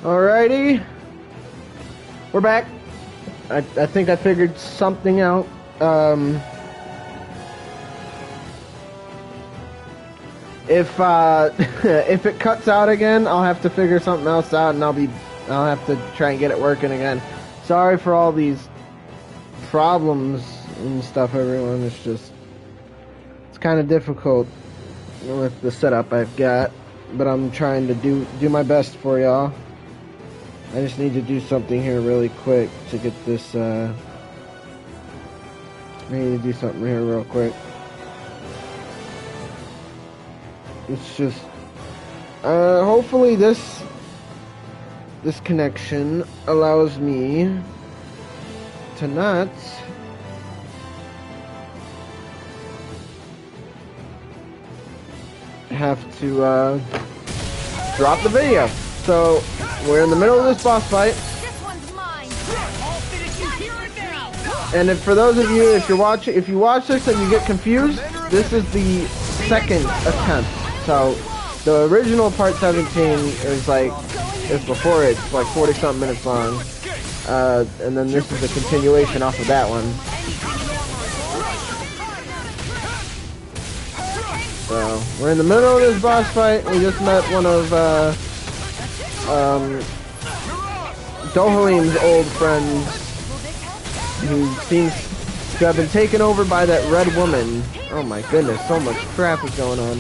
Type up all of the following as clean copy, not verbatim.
Alrighty. We're back. I think I figured something out. If if it cuts out again, I'll have to figure something else out, and I'll have to try and get it working again. Sorry for all these problems and stuff, everyone. It's kind of difficult with the setup I've got, but I'm trying to do my best for y'all. I just need to do something here really quick to get this. I need to do something here real quick. It's just hopefully this connection allows me to not have to drop the video. So we're in the middle of this boss fight. And if, for those of you, if you watch this and you get confused, this is the second attempt. So the original part 17 is before it. It's like 40-something minutes long. And then this is a continuation off of that one. So we're in the middle of this boss fight. We just met one of Dohalim's old friends, who seems to have been taken over by that red woman. Oh my goodness, so much crap is going on.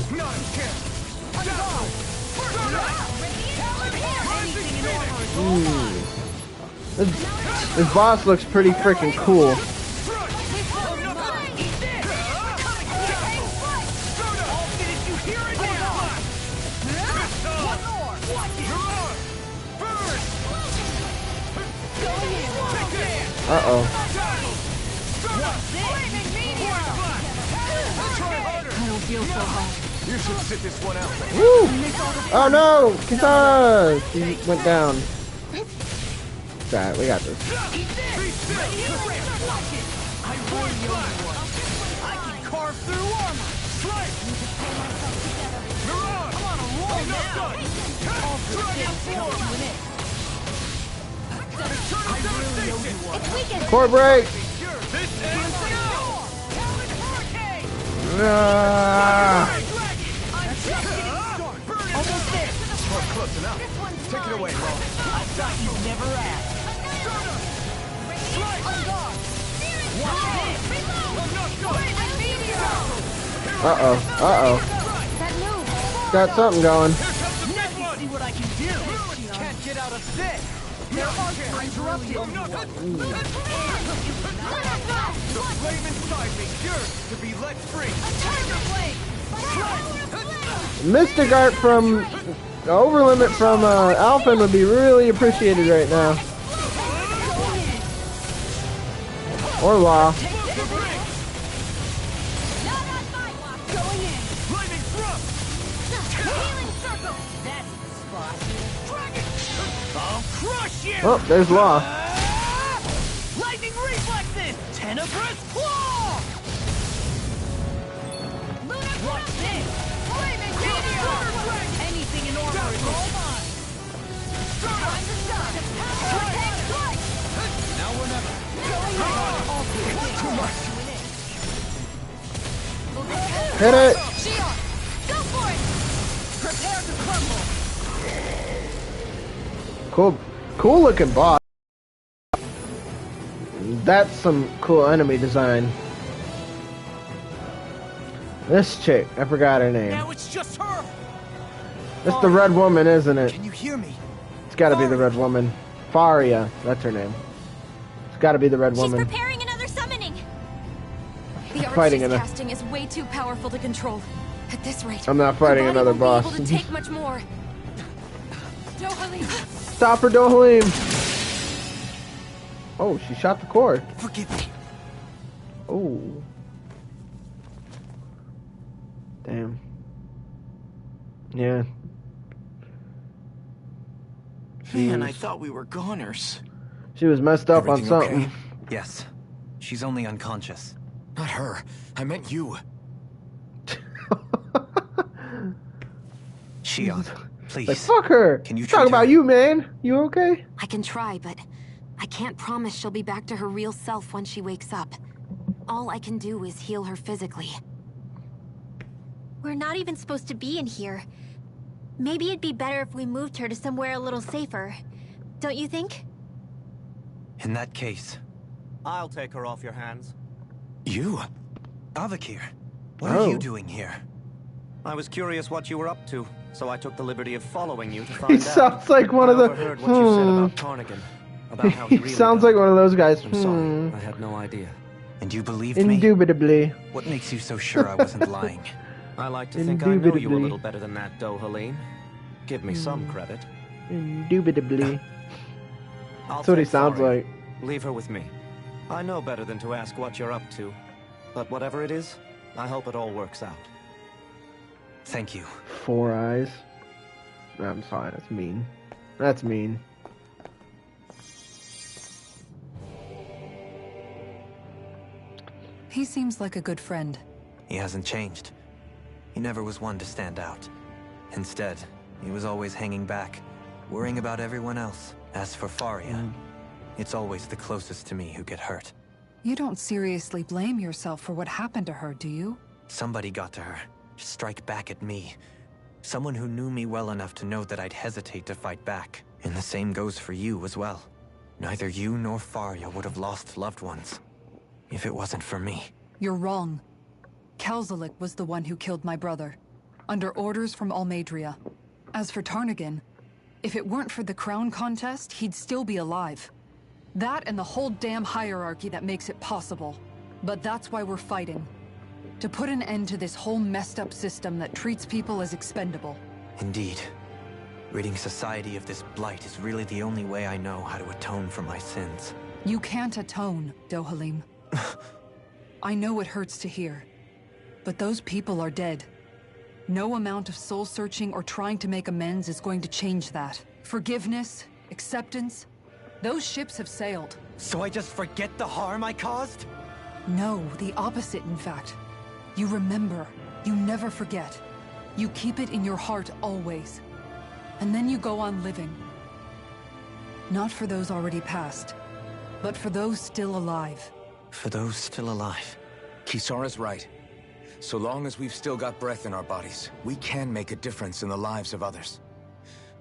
This boss looks pretty freaking cool. Uh-oh. You should sit this one out. Woo! Oh no! Kitara! She went down. It's alright, we got this. Core break! Take it away, bro. I thought you'd never ask. Uh-oh. Uh-oh. Got something going. See what I can do. Can't get out of this. The flame inside me yearns to be let free. Mystic art from Overlimit from Alphen would be really appreciated right now. Or Law. Oh, there's Law. Lightning reflexes! Tenebrous claw! Watch this! Flaming meteor! Anything in order is mine! Now or never! Too much! Hit it! Go for it! Prepare to crumble! Cool looking boss. That's some cool enemy design. This chick, I forgot her name. Now it's just her! It's the red woman, isn't it? Can you hear me? It's gotta be the red woman. Faria, that's her name. It's gotta be the red woman. She's preparing another summoning. The art Fighting she's in a- casting is way too powerful to control. At this rate, I'm not fighting her body another won't boss. be able to take much more. Dohalim. Stop her, Dohalim! Oh, she shot the core. Forgive me. Oh. Damn. Yeah. Man, I thought we were goners. She was messed up on Everything something. okay? Yes. She's only unconscious. Not her. I meant you. Shion, Please. Like, fuck her. Can you Talk treat about her? you, man. You okay? I can try, but I can't promise she'll be back to her real self when she wakes up. All I can do is heal her physically. We're not even supposed to be in here. Maybe it'd be better if we moved her to somewhere a little safer. Don't you think? In that case, I'll take her off your hands. you? Avakir, what Oh. are you doing here? I was curious what you were up to, so I took the liberty of following you to He find out. sounds like one I of the. overheard what you said about Tarnigan. About how He really sounds died. like one of those guys. I'm sorry, I had no idea. And you believed me? Indubitably. What makes you so sure I wasn't lying? I like to think I know you a Indubitably. little better than that, Dohalim. Give me some credit. Indubitably. I'll That's what he take sounds Faria. like. Leave her with me. I know better than to ask what you're up to. But whatever it is, I hope it all works out. Thank you. 4 eyes. I'm sorry, that's mean. That's mean. He seems like a good friend. He hasn't changed. He never was one to stand out. Instead, he was always hanging back, worrying about everyone else. As for Faria, it's always the closest to me who get hurt. You don't seriously blame yourself for what happened to her, do you? Somebody got to her, to strike back at me. Someone who knew me well enough to know that I'd hesitate to fight back. And the same goes for you as well. Neither you nor Faria would have lost loved ones if it wasn't for me. You're wrong. Kelzelik was the one who killed my brother, under orders from Almadria. As for Tarnigan, if it weren't for the crown contest, he'd still be alive. That and the whole damn hierarchy that makes it possible. But that's why we're fighting. To put an end to this whole messed up system that treats people as expendable. Indeed. Ridding society of this blight is really the only way I know how to atone for my sins. You can't atone, Dohalim. I know it hurts to hear, but those people are dead. No amount of soul-searching or trying to make amends is going to change that. Forgiveness, acceptance, those ships have sailed. So I just forget the harm I caused? No, the opposite, in fact. You remember. You never forget. You keep it in your heart always. And then you go on living. Not for those already past, but for those still alive. For those still alive. Kisara's right. So long as we've still got breath in our bodies, we can make a difference in the lives of others.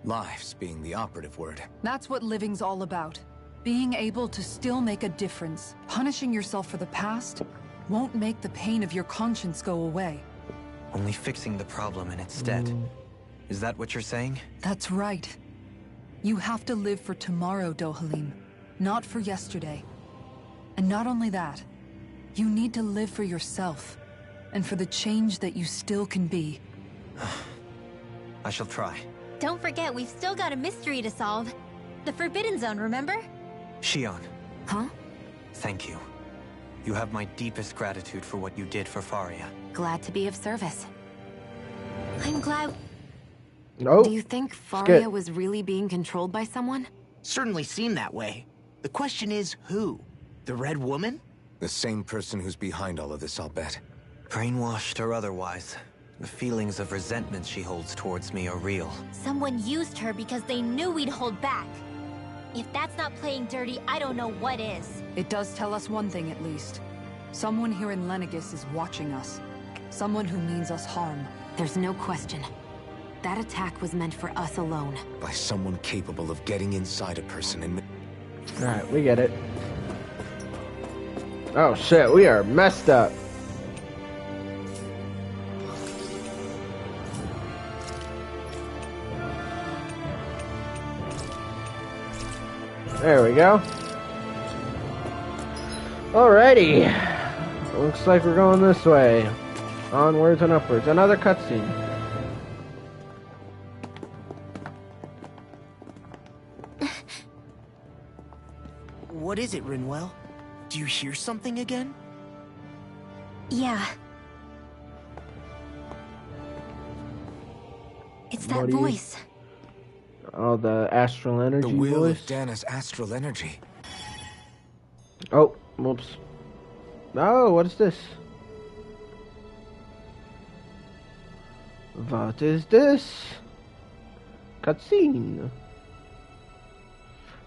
Lives being the operative word. That's what living's all about. Being able to still make a difference. Punishing yourself for the past won't make the pain of your conscience go away. Only fixing the problem in its stead. Is that what you're saying? That's right. You have to live for tomorrow, Dohalim, not for yesterday. And not only that, you need to live for yourself, and for the change that you still can be. I shall try. Don't forget, we've still got a mystery to solve. The Forbidden Zone, remember? Shion, Huh? thank you. You have my deepest gratitude for what you did for Faria. Glad to be of service. I'm glad. Oh, Do you think good. Faria was really being controlled by someone? Certainly seemed that way. The question is, who? The Red Woman? The same person who's behind all of this, I'll bet. Brainwashed or otherwise, the feelings of resentment she holds towards me are real. Someone used her because they knew we'd hold back. If that's not playing dirty, I don't know what is. It does tell us one thing at least. Someone here in Lenegis is watching us. Someone who means us harm. There's no question. That attack was meant for us alone. By someone capable of getting inside a person and... Alright, we get it. Oh shit, we are messed up. There we go. Alrighty. Looks like we're going this way. Onwards and upwards. Another cutscene. What is it, Rinwell? Do you hear something again? Yeah. It's that What do you- voice. Oh, the astral energy The will voice. of Dana's astral energy. Oh, whoops. Oh, what is this? What is this? Cutscene.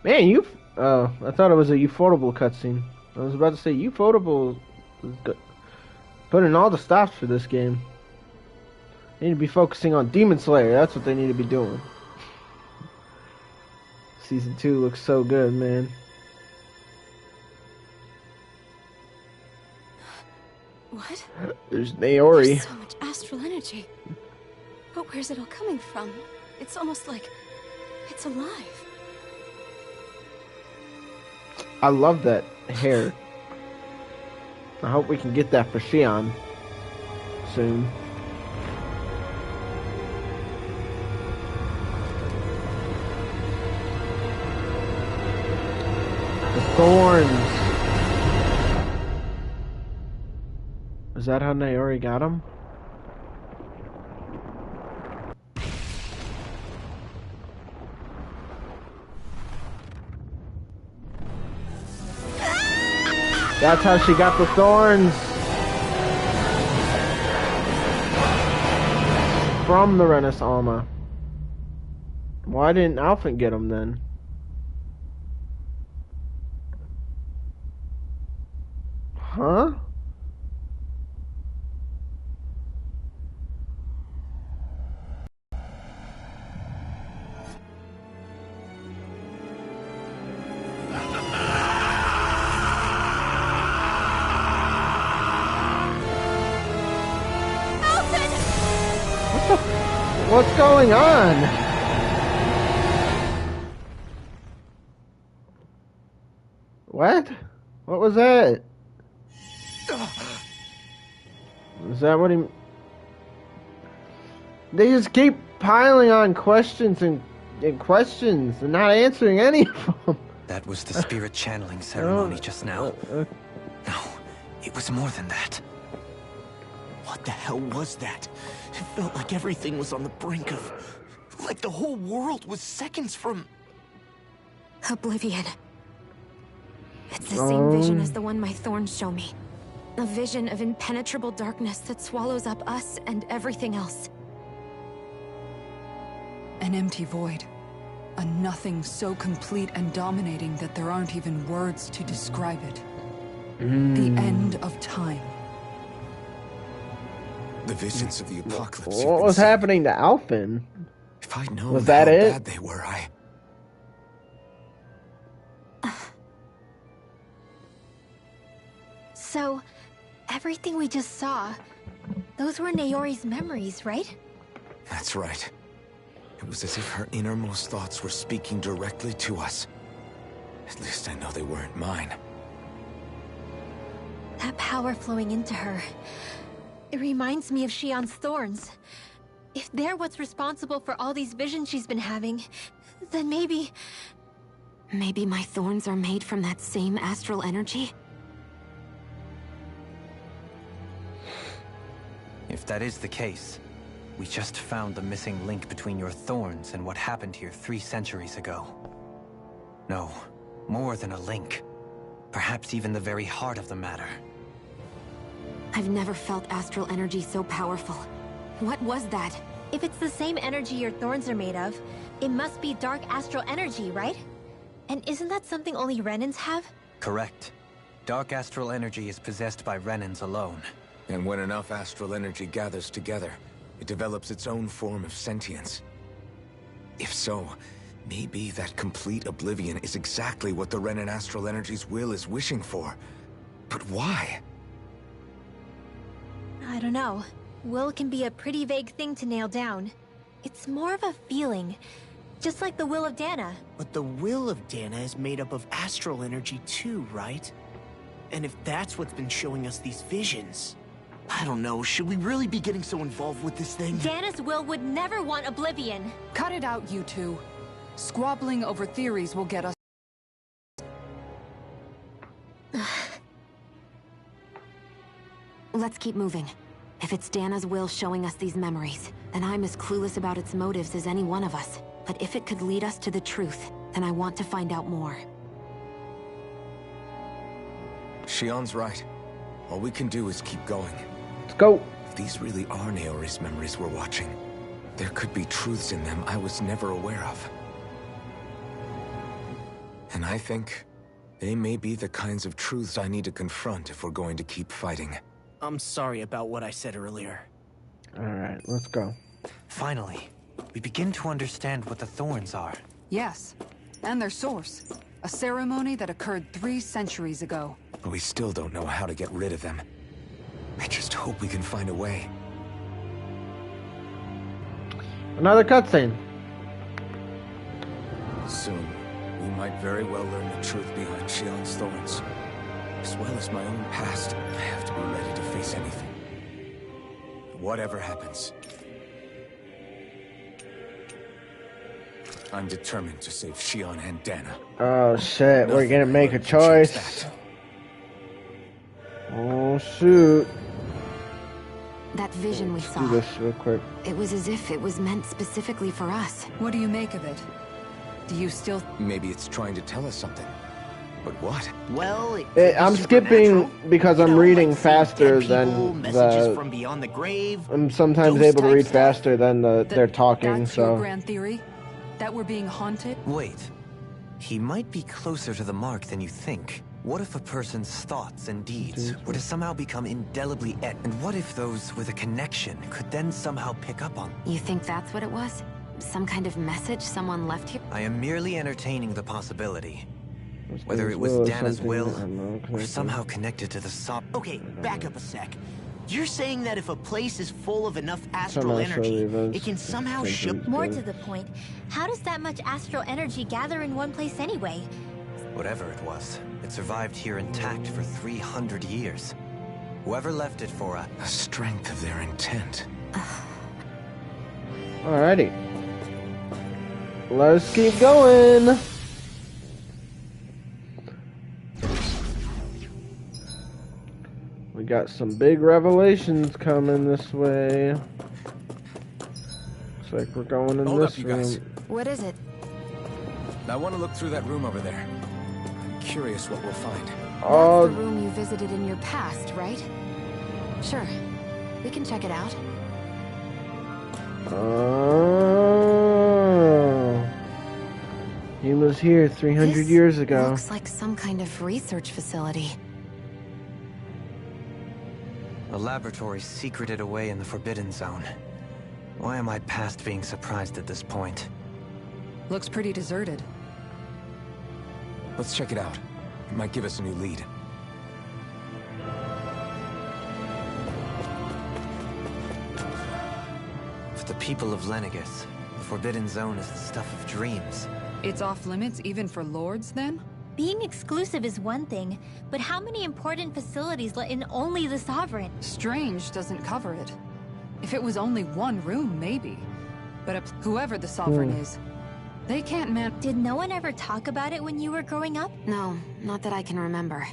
Man, you. I thought it was a Ufotable cutscene. I was about to say Ufotable is good. Put in all the stops for this game. They need to be focusing on Demon Slayer. That's what they need to be doing. Season 2 looks so good, man. What? There's Naori. There's so much astral energy. But where's it all coming from? It's almost like it's alive. I love that hair. I hope we can get that for Xion soon. The thorns. Is that how Naori got him? That's how she got the thorns. From the Renis Alma. Why didn't Alphen get them then? Huh? What's going on? What? What was that? Is that what he... They just keep piling on questions and questions and not answering any of them. That was the spirit channeling ceremony just now. No, it was more than that. What the hell was that? It felt like everything was on the brink of... Like the whole world was seconds from... Oblivion. It's the same vision as the one my thorns show me. A vision of impenetrable darkness that swallows up us and everything else. An empty void. A nothing so complete and dominating that there aren't even words to describe it. The end of time. The visions of the apocalypse. What was happening to Alphen? If I'd known was that how it? bad they were, So, everything we just saw, those were Naori's memories, right? That's right. It was as if her innermost thoughts were speaking directly to us. At least I know they weren't mine. That power flowing into her. It reminds me of Xion's thorns. If they're what's responsible for all these visions she's been having, then maybe... Maybe my thorns are made from that same astral energy? If that is the case, we just found the missing link between your thorns and what happened here 3 centuries ago. No, more than a link. Perhaps even the very heart of the matter. I've never felt astral energy so powerful. What was that? If it's the same energy your thorns are made of, it must be dark astral energy, right? And isn't that something only Renans have? Correct. Dark astral energy is possessed by Renans alone. And when enough astral energy gathers together, it develops its own form of sentience. If so, maybe that complete oblivion is exactly what the Renan astral energy's will is wishing for. But why? I don't know. Will can be a pretty vague thing to nail down. It's more of a feeling, just like the will of Dana. But the will of Dana is made up of astral energy too, right? And if that's what's been showing us these visions... I don't know, should we really be getting so involved with this thing? Dana's will would never want oblivion. Cut it out, you two. Squabbling over theories will get us... Let's keep moving. If it's Dana's will showing us these memories, then I'm as clueless about its motives as any one of us. But if it could lead us to the truth, then I want to find out more. Xion's right. All we can do is keep going. Let's go. If these really are Naori's memories we're watching, There could be truths in them I was never aware of. And I think they may be the kinds of truths I need to confront if we're going to keep fighting. I'm sorry about what I said earlier. Alright, let's go. Finally, we begin to understand what the Thorns are. Yes, and their source. A ceremony that occurred 3 centuries ago. But we still don't know how to get rid of them. I just hope we can find a way. Another cutscene. Soon, we might very well learn the truth behind Shionne's thorns. As well as my own past, I have to be ready to face anything. Whatever happens. I'm determined to save Shionne and Dana. Oh shit, we're gonna make a choice. Oh shoot. That vision we Let's saw. do this real quick. It was as if it was meant specifically for us. What do you make of it? Do you still... Maybe it's trying to tell us something. But what? Well, it could be I'm skipping supernatural. because I'm You know, reading like seeing faster dead than people, messages the... from beyond the grave. I'm sometimes those able to type read stuff. faster than they're talking, That's your so... grand theory? That we're being haunted? Wait. He might be closer to the mark than you think. What if a person's thoughts and deeds were to somehow become indelibly etched? And what if those with a connection could then somehow pick up on? You think that's what it was? Some kind of message someone left here? I am merely entertaining the possibility. This Whether game's it was will or Dana's something, will, I don't know, or connected. somehow connected to the Okay, back up a sec. You're saying that if a place is full of enough astral Somehow energy, slowly it can somehow eventually shift... More to the point, how does that much astral energy gather in one place anyway? Whatever it was, it survived here intact for 300 years. Whoever left it for us... The strength of their intent. Alrighty. Let's keep going. We got some big revelations coming this way. Looks like we're going in Hold this up, you room. guys. What is it? I want to look through that room over there. I'm curious what we'll find. Oh, That's the room you visited in your past, right? Sure. We can check it out. oh. He was here 300 This years ago. Looks like some kind of research facility. A laboratory secreted away in the Forbidden Zone. Why am I past being surprised at this point? Looks pretty deserted. Let's check it out. It might give us a new lead. For the people of Lenegis, the Forbidden Zone is the stuff of dreams. It's off limits even for lords, then? Being exclusive is one thing, but how many important facilities let in only the Sovereign? Strange doesn't cover it. If it was only one room, maybe. But whoever the Sovereign is, they can't man- Did no one ever talk about it when you were growing up? No, not that I can remember.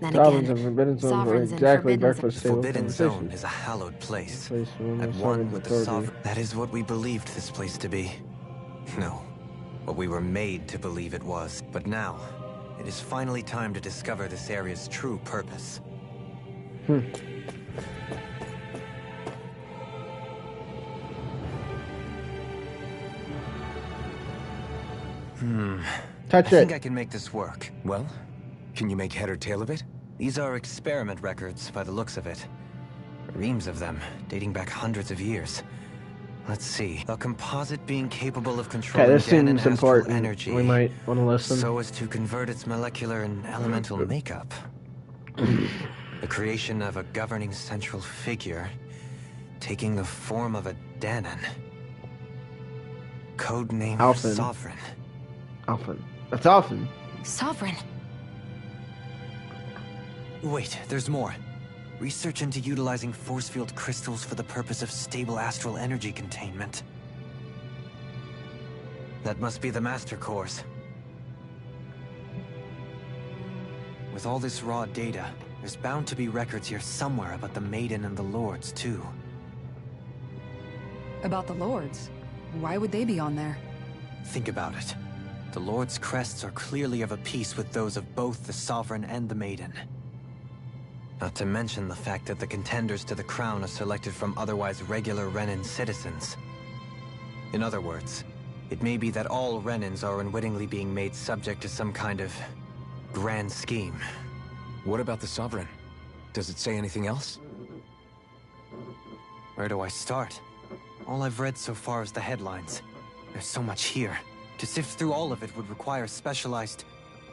Then Sovereigns again, and Forbidden Zone were Sovereigns and exactly Forbidden breakfast table Forbidden Zone conversation. is a hallowed place. Place for At the one Sovereign's with the authority. Sovereign. That is what we believed this place to be. No, what we were made to believe it was. But now, it is finally time to discover this area's true purpose. Touch I it. think I can make this work. Well, can you make head or tail of it? These are experiment records by the looks of it. Reams of them, dating back hundreds of years. Let's see. A composite being capable of Okay, controlling this Danan seems astral important. energy. We might want to listen. So as to convert its molecular and elemental makeup. The creation of a governing central figure, taking the form of a Danan. Codename Alphen. Sovereign. Alphen. That's Alphen. Sovereign. Wait, there's more. Research into utilizing force field crystals for the purpose of stable astral energy containment. That must be the Master Cores. With all this raw data, there's bound to be records here somewhere about the Maiden and the Lords, too. About the lords? Why would they be on there? Think about it. The Lord's crests are clearly of a piece with those of both the Sovereign and the Maiden. Not to mention the fact that the contenders to the crown are selected from otherwise regular Renan citizens. In other words, it may be that all Renans are unwittingly being made subject to some kind of grand scheme. What about the Sovereign? Does it say anything else? Where do I start? All I've read so far is the headlines. There's so much here. To sift through all of it would require specialized...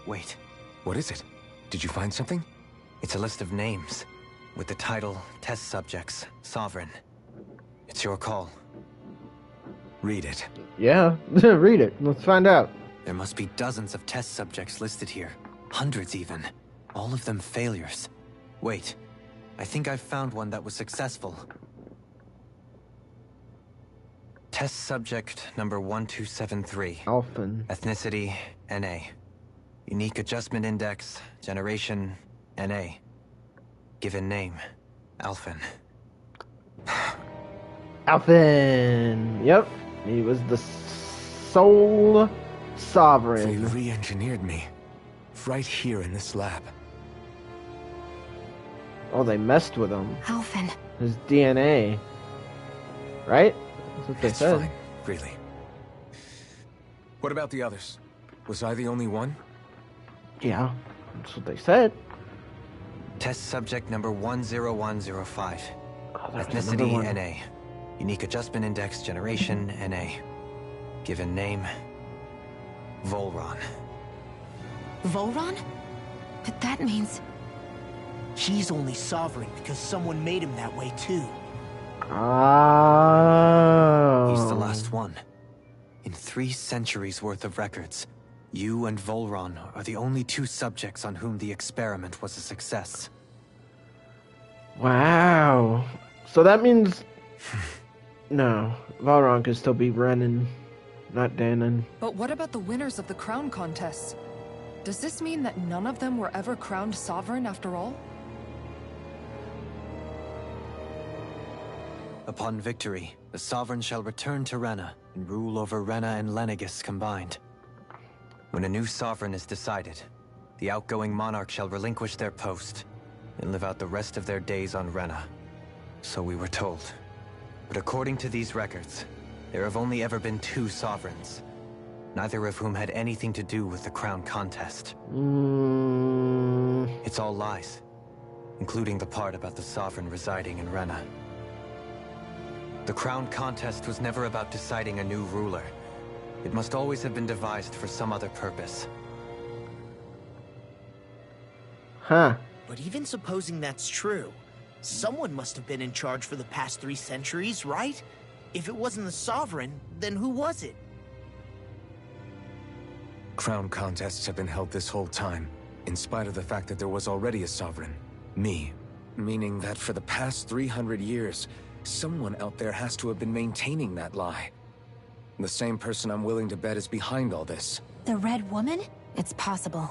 Wait. What is it? Did you find something? It's a list of names, with the title, Test Subjects, Sovereign. It's your call. Read it. Yeah, read it. Let's find out. There must be dozens of test subjects listed here. Hundreds even. All of them failures. Wait, I think I've found one that was successful. Test subject number 1273. Alphen. Ethnicity, NA. Unique Adjustment Index, Generation, NA. Given name, Alphen. Alphen! Yep. He was the sole They sovereign. re-engineered me. Right here in this lab. Oh, they messed with him. Alphen. His DNA. Right? That's what they It's said. fine, really. What about the others? Was I the only one? Yeah, that's what they said. Test subject number 10105. Oh, that's another Ethnicity, one. NA. Unique Adjustment Index, Generation, NA. Given name, Volron. Volron? But that means... He's only sovereign because someone made him that way too. Oh. He's the last one. In 3 centuries worth of records, you and Volron are the only 2 subjects on whom the experiment was a success. Wow. So that means... No, Volron could still be Renan, not Danon. But what about the winners of the crown contests? Does this mean that none of them were ever crowned sovereign after all? Upon victory, the Sovereign shall return to Rena and rule over Rena and Lenegis combined. When a new Sovereign is decided, the outgoing monarch shall relinquish their post and live out the rest of their days on Rena. So we were told. But according to these records, there have only ever been 2 Sovereigns, neither of whom had anything to do with the crown contest. It's all lies, including the part about the Sovereign residing in Rena. The crown contest was never about deciding a new ruler. It must always have been devised for some other purpose. Huh. But even supposing that's true, someone must have been in charge for the past 3 centuries, right? If it wasn't the Sovereign, then who was it? Crown contests have been held this whole time, in spite of the fact that there was already a Sovereign. Me. Meaning that for the past 300 years, someone out there has to have been maintaining that lie. The same person I'm willing to bet is behind all this. The Red Woman? It's possible.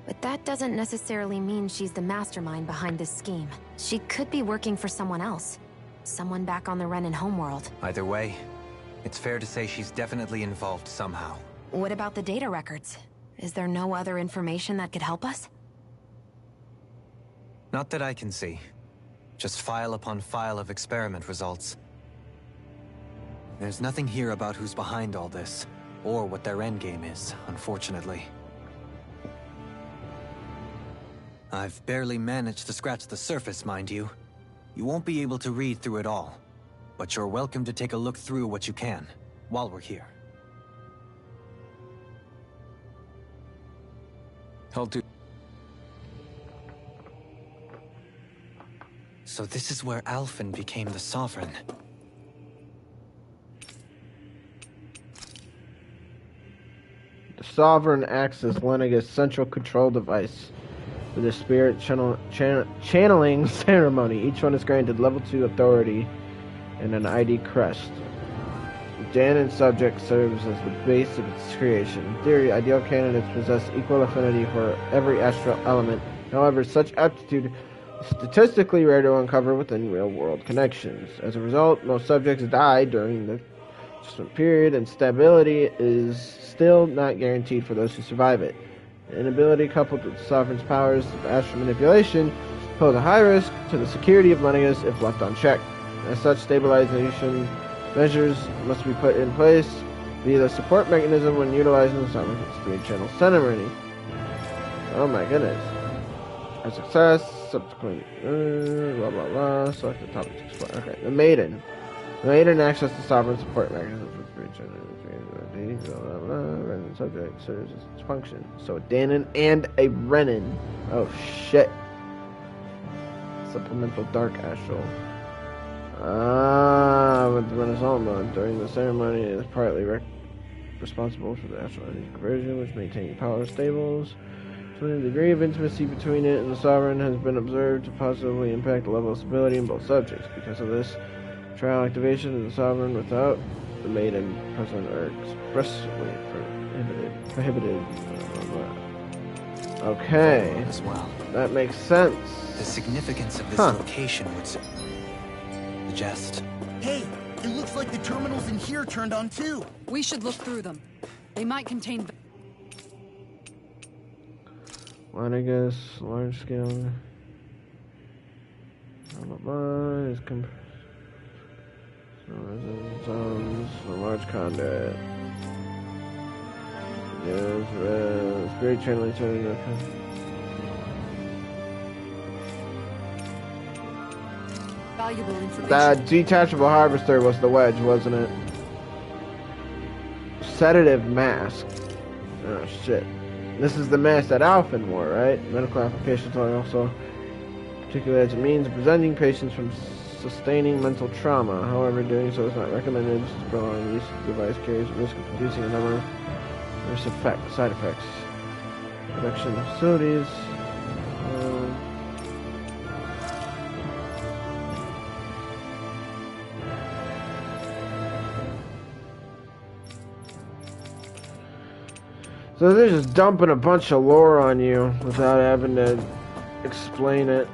But that doesn't necessarily mean she's the mastermind behind this scheme. She could be working for someone else. Someone back on the Renan homeworld. Either way, it's fair to say she's definitely involved somehow. What about the data records? Is there no other information that could help us? Not that I can see. Just file upon file of experiment results. There's nothing here about who's behind all this, or what their endgame is, unfortunately. I've barely managed to scratch the surface, mind you. You won't be able to read through it all, but you're welcome to take a look through what you can, while we're here. I'll do. So this is where Alphen became the Sovereign. The Sovereign acts as Lenegis' central control device for the spirit channeling ceremony. Each one is granted level 2 authority and an ID crest. Danon subject serves as the base of its creation. In theory, ideal candidates possess equal affinity for every astral element. However, such aptitude is statistically rare to uncover within real-world connections. As a result, most subjects die during the adjustment period, and stability is still not guaranteed for those who survive it. The inability, coupled with the Sovereign's powers of astral manipulation, pose a high risk to the security of Lenegis if left unchecked. As such, stabilization Measures must be put in place via the support mechanism when utilizing the Sovereign Spirit Channel Ceremony. Oh my goodness. A success, subsequent, blah blah blah, select the topic to explore. Okay, the Maiden. The Maiden access the Sovereign Support Mechanism for Spirit Channel, blah blah blah, Renin subject serves as its function. So a Danon and a Renin. Oh shit. Supplemental Dark Astral. With the Renaissance during the ceremony, it is partly responsible for the astral energy conversion, which maintains power stables. So the degree of intimacy between it and the Sovereign has been observed to positively impact the level of stability in both subjects. Because of this, trial activation of the Sovereign without the Maiden present are expressly prohibited. Okay. As well. That makes sense. The significance of this location would suggest. Hey, it looks like the terminals in here turned on too. We should look through them. They might contain... Lanagus, large scale. Blah, blah, blah, is zones, a large conduit. Yes, spirit channeling turning. valuable information. That detachable harvester was the wedge, wasn't it? Sedative mask. Oh shit. This is the mask that Alphen wore, right? Medical applications are also particularly as a means of preventing patients from sustaining mental trauma. However, doing so is not recommended. This prolonged use of the device carries a risk of producing a number of side effects. Production facilities. So they're just dumping a bunch of lore on you without having to explain it.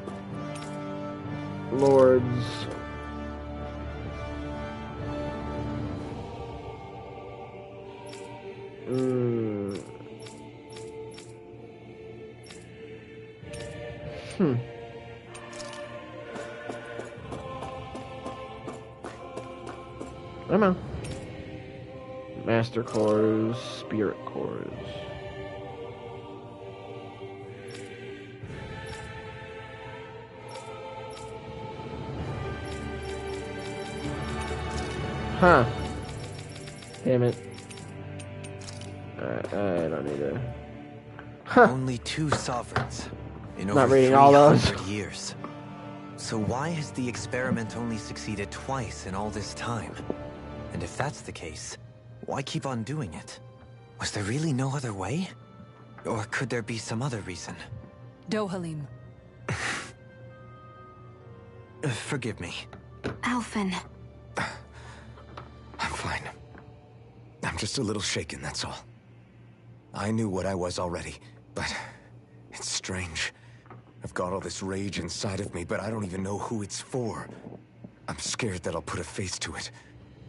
Lords. Come on. Master cores, spirit cores. Huh. Damn it. Alright, I don't need to. Huh. Only 2 sovereigns in Not over reading all those. 300 years. So why has the experiment only succeeded twice in all this time? And if that's the case, why keep on doing it? Was there really no other way? Or could there be some other reason? Dohalim. Forgive me. Alphen. I'm fine. I'm just a little shaken, that's all. I knew what I was already, but it's strange. I've got all this rage inside of me, but I don't even know who it's for. I'm scared that I'll put a face to it,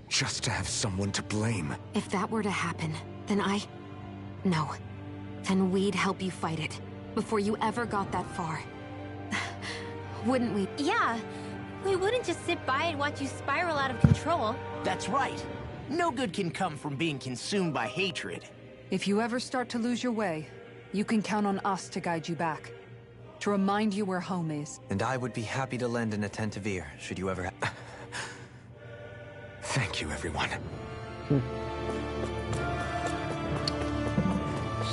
just to have someone to blame. If that were to happen, then No. Then we'd help you fight it, before you ever got that far. Wouldn't we? Yeah. We wouldn't just sit by and watch you spiral out of control. That's right. No good can come from being consumed by hatred. If you ever start to lose your way, you can count on us to guide you back. To remind you where home is. And I would be happy to lend an attentive ear, should you ever Thank you, everyone.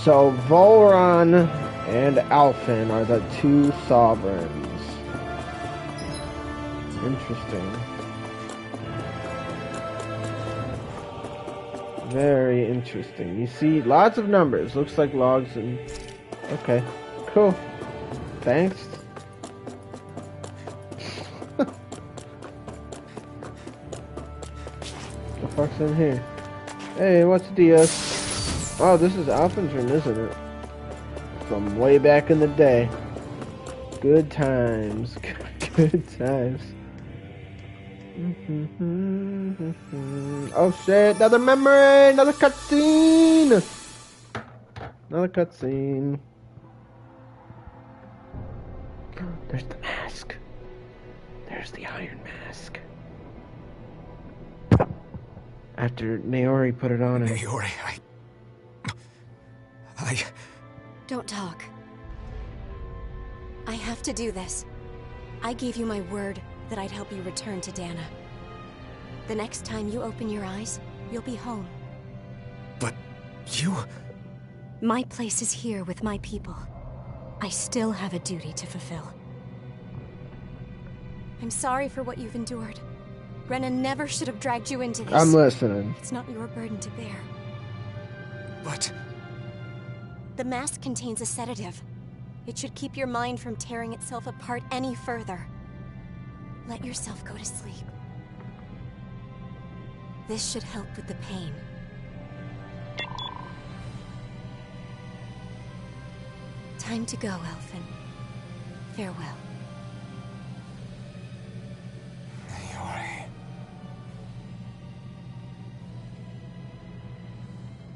So Volron and Alphen are the 2 sovereigns. Interesting. Very interesting. You see lots of numbers. Looks like logs and... Okay. Cool. Thanks. The fuck's in here? Hey, what's the deal? Oh, this is Alphen's room, isn't it? From way back in the day. Good times. Good times. Oh shit, another memory! Another cutscene! Another cutscene. There's the mask. There's the iron mask. After Naori put it on him. Naori, I... Don't talk. I have to do this. I gave you my word that I'd help you return to Dana. The next time you open your eyes, you'll be home. But you... My place is here with my people. I still have a duty to fulfill. I'm sorry for what you've endured. Rena never should have dragged you into this. I'm listening. It's not your burden to bear. But... The mask contains a sedative. It should keep your mind from tearing itself apart any further. Let yourself go to sleep. This should help with the pain. Time to go, Elfin. Farewell. Naori...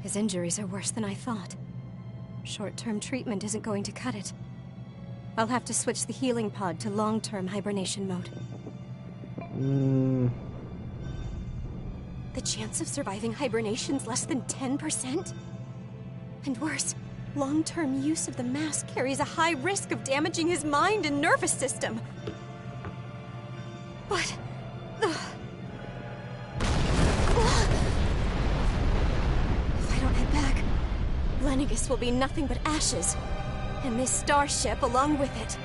His injuries are worse than I thought. Short-term treatment isn't going to cut it. I'll have to switch the healing pod to long-term hibernation mode. The chance of surviving hibernation's less than 10%? And worse, long-term use of the mask carries a high risk of damaging his mind and nervous system. But... If I don't head back, Lenegis will be nothing but ashes. And this starship along with it.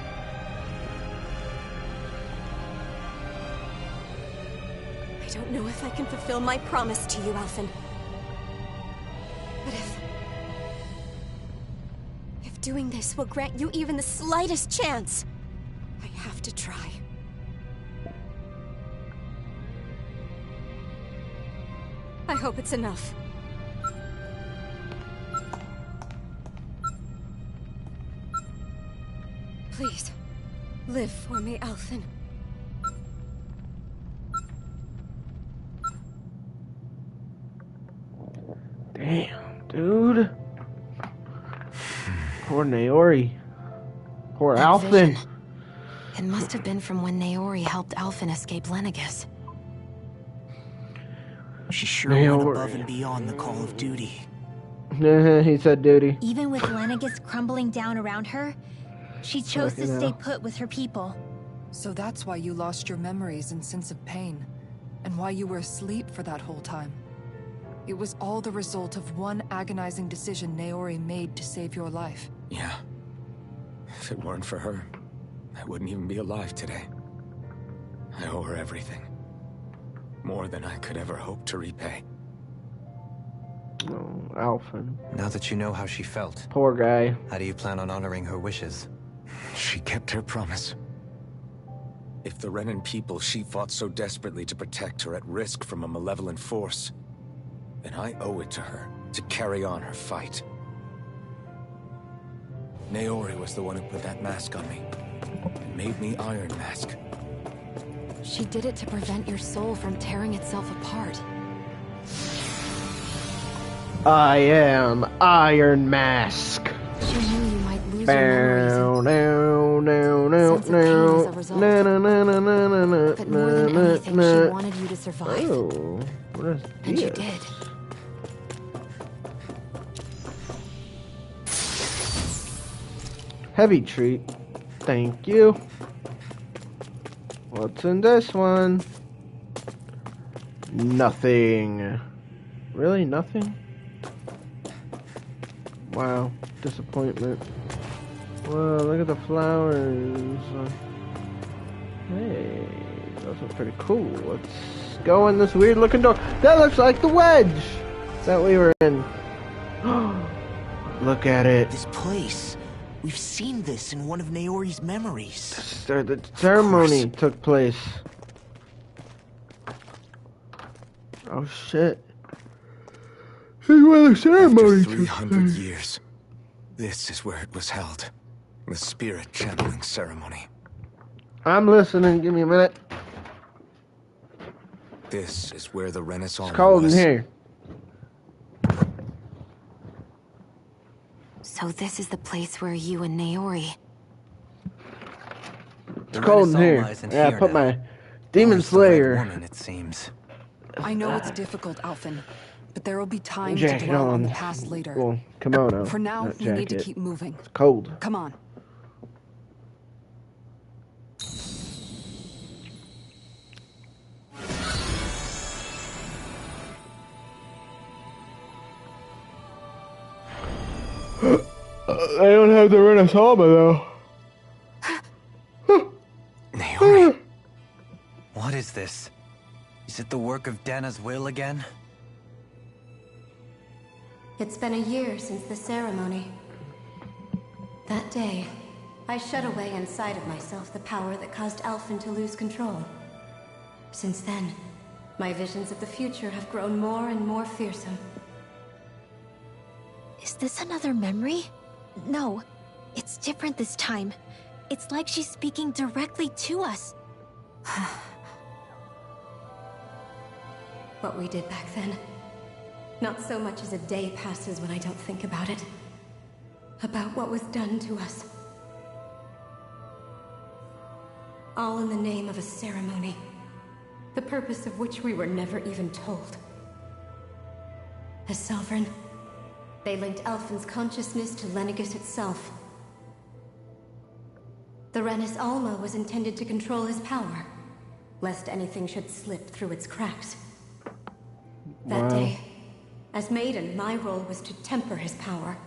I don't know if I can fulfill my promise to you, Elfin. But if doing this will grant you even the slightest chance, I have to try. I hope it's enough. Please, live for me, Elfin. Damn, dude. Poor Naori. Poor That Alphen. vision. It must have been from when Naori helped Alphen escape Lenegis. She sure went Naori. above and beyond the call of duty. He said duty. Even with Lenegis crumbling down around her, she chose to Fucking stay hell. put with her people. So that's why you lost your memories and sense of pain, and why you were asleep for that whole time. It was all the result of one agonizing decision Naori made to save your life. Yeah. If it weren't for her, I wouldn't even be alive today. I owe her everything. More than I could ever hope to repay. Oh, Alphen. Now that you know how she felt, Poor guy. how do you plan on honoring her wishes? She kept her promise. If the Renan people she fought so desperately to protect are at risk from a malevolent force, then I owe it to her to carry on her fight. Naori was the one who put that mask on me, and made me Iron Mask. She did it to prevent your soul from tearing itself apart. I am Iron Mask. She knew you might lose your memories No, no, no, sense of no, pain as a result. no, no, no, no, no, no, But more than no, anything, no. she wanted you to survive. Oh, what is And you this? did. Heavy treat. Thank you. What's in this one? Nothing. Really? Nothing? Wow. Disappointment. Whoa, look at the flowers. Hey, those look pretty cool. Let's go in this weird looking door. That looks like the wedge that we were in. Look at it. This place. We've seen this in one of Naori's memories. The ceremony took place. Oh shit. This is where the ceremony After took 300 place. years, this is where it was held. The spirit channeling ceremony. I'm listening, give me a minute. This is where the Renaissance It's cold in was. here. So this is the place where you and Naori... It's cold in here. Renaissance lies in Yeah, I here put now. my Demon Always the right Slayer. woman, it seems. I I know it's difficult, Alphen, but there will be time to Jacket dwell on on. the past later. Well, kimono. For now, not we need to jacket. keep moving. It's cold. Come on. I don't have the Renaissance though. Naori. What is this? Is it the work of Dana's will again? It's been a year since the ceremony. That day, I shut away inside of myself the power that caused Alphen to lose control. Since then, my visions of the future have grown more and more fearsome. Is this another memory? No, it's different this time. It's like she's speaking directly to us. What we did back then. Not so much as a day passes when I don't think about it. About what was done to us. All in the name of a ceremony. The purpose of which we were never even told. As Sovereign, they linked Alphen's consciousness to Lenegis itself. The Renis Alma was intended to control his power, lest anything should slip through its cracks. That day, as Maiden, my role was to temper his power.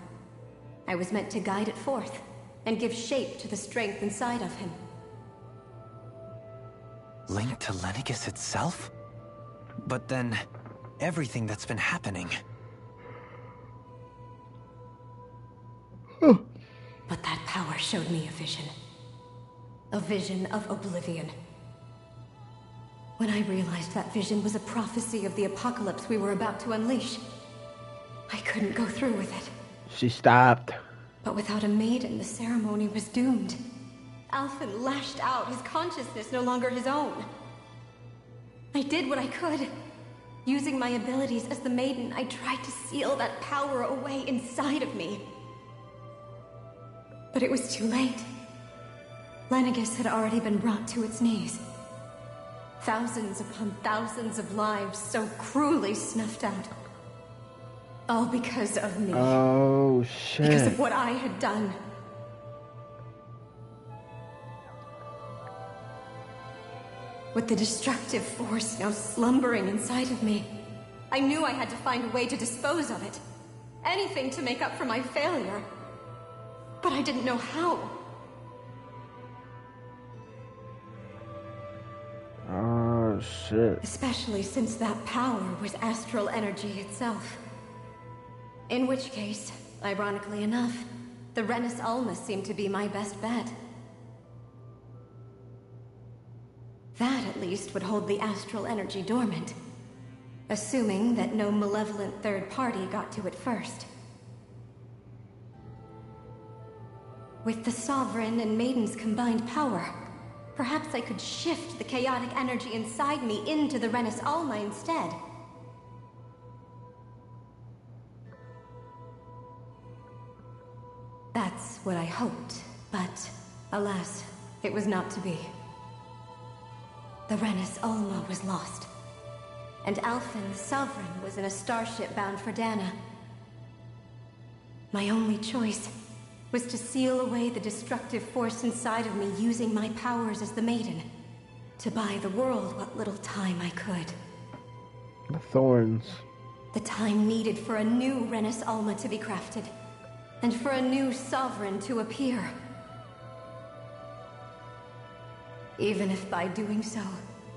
I was meant to guide it forth, and give shape to the strength inside of him. Linked to Lenegis itself? But then, everything that's been happening... But that power showed me a vision. A vision of oblivion. When I realized that vision was a prophecy of the apocalypse we were about to unleash, I couldn't go through with it. She stopped. But without a maiden, the ceremony was doomed. Alphen lashed out, his consciousness no longer his own. I did what I could. Using my abilities as the maiden, I tried to seal that power away inside of me. But it was too late. Lenegis had already been brought to its knees. Thousands upon thousands of lives so cruelly snuffed out. All because of me. Oh, shit. Because of what I had done. With the destructive force now slumbering inside of me, I knew I had to find a way to dispose of it. Anything to make up for my failure. But I didn't know how. Oh, shit. Especially since that power was astral energy itself. In which case, ironically enough, the Renis Alma seemed to be my best bet. That, at least, would hold the astral energy dormant. Assuming that no malevolent third party got to it first. With the Sovereign and Maiden's combined power, perhaps I could shift the chaotic energy inside me into the Renis Alma instead. That's what I hoped, but alas, it was not to be. The Renis Alma was lost, and Alphen, the Sovereign, was in a starship bound for Dana. My only choice was to seal away the destructive force inside of me using my powers as the Maiden, to buy the world what little time I could. The thorns. The time needed for a new Renis Alma to be crafted, and for a new Sovereign to appear. Even if by doing so,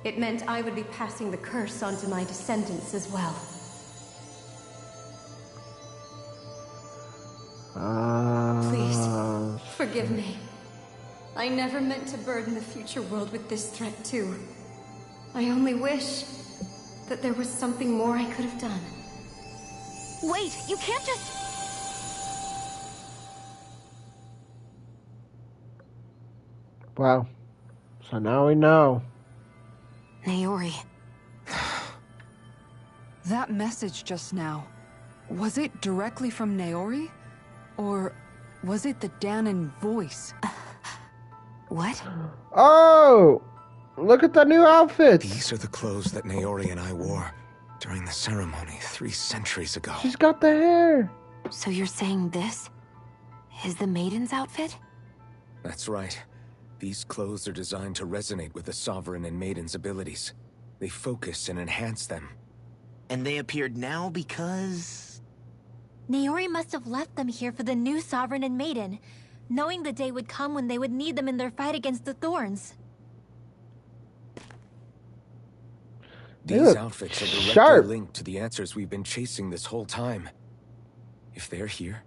it meant I would be passing the curse onto my descendants as well. Please, forgive me. I never meant to burden the future world with this threat too. I only wish that there was something more I could have done. Wait, you can't just... Wow. So now we know. Naori. That message just now, was it directly from Naori? Or was it the Danan voice? What? Oh! Look at the new outfits! These are the clothes that Naori and I wore. During the ceremony 3 centuries ago. She's got the hair. So you're saying this is the Maiden's outfit? That's right. These clothes are designed to resonate with the Sovereign and Maiden's abilities. They focus and enhance them. And they appeared now because... Naori must have left them here for the new Sovereign and Maiden, knowing the day would come when they would need them in their fight against the Thorns. These outfits are directly sharp. linked to the answers we've been chasing this whole time. If they're here,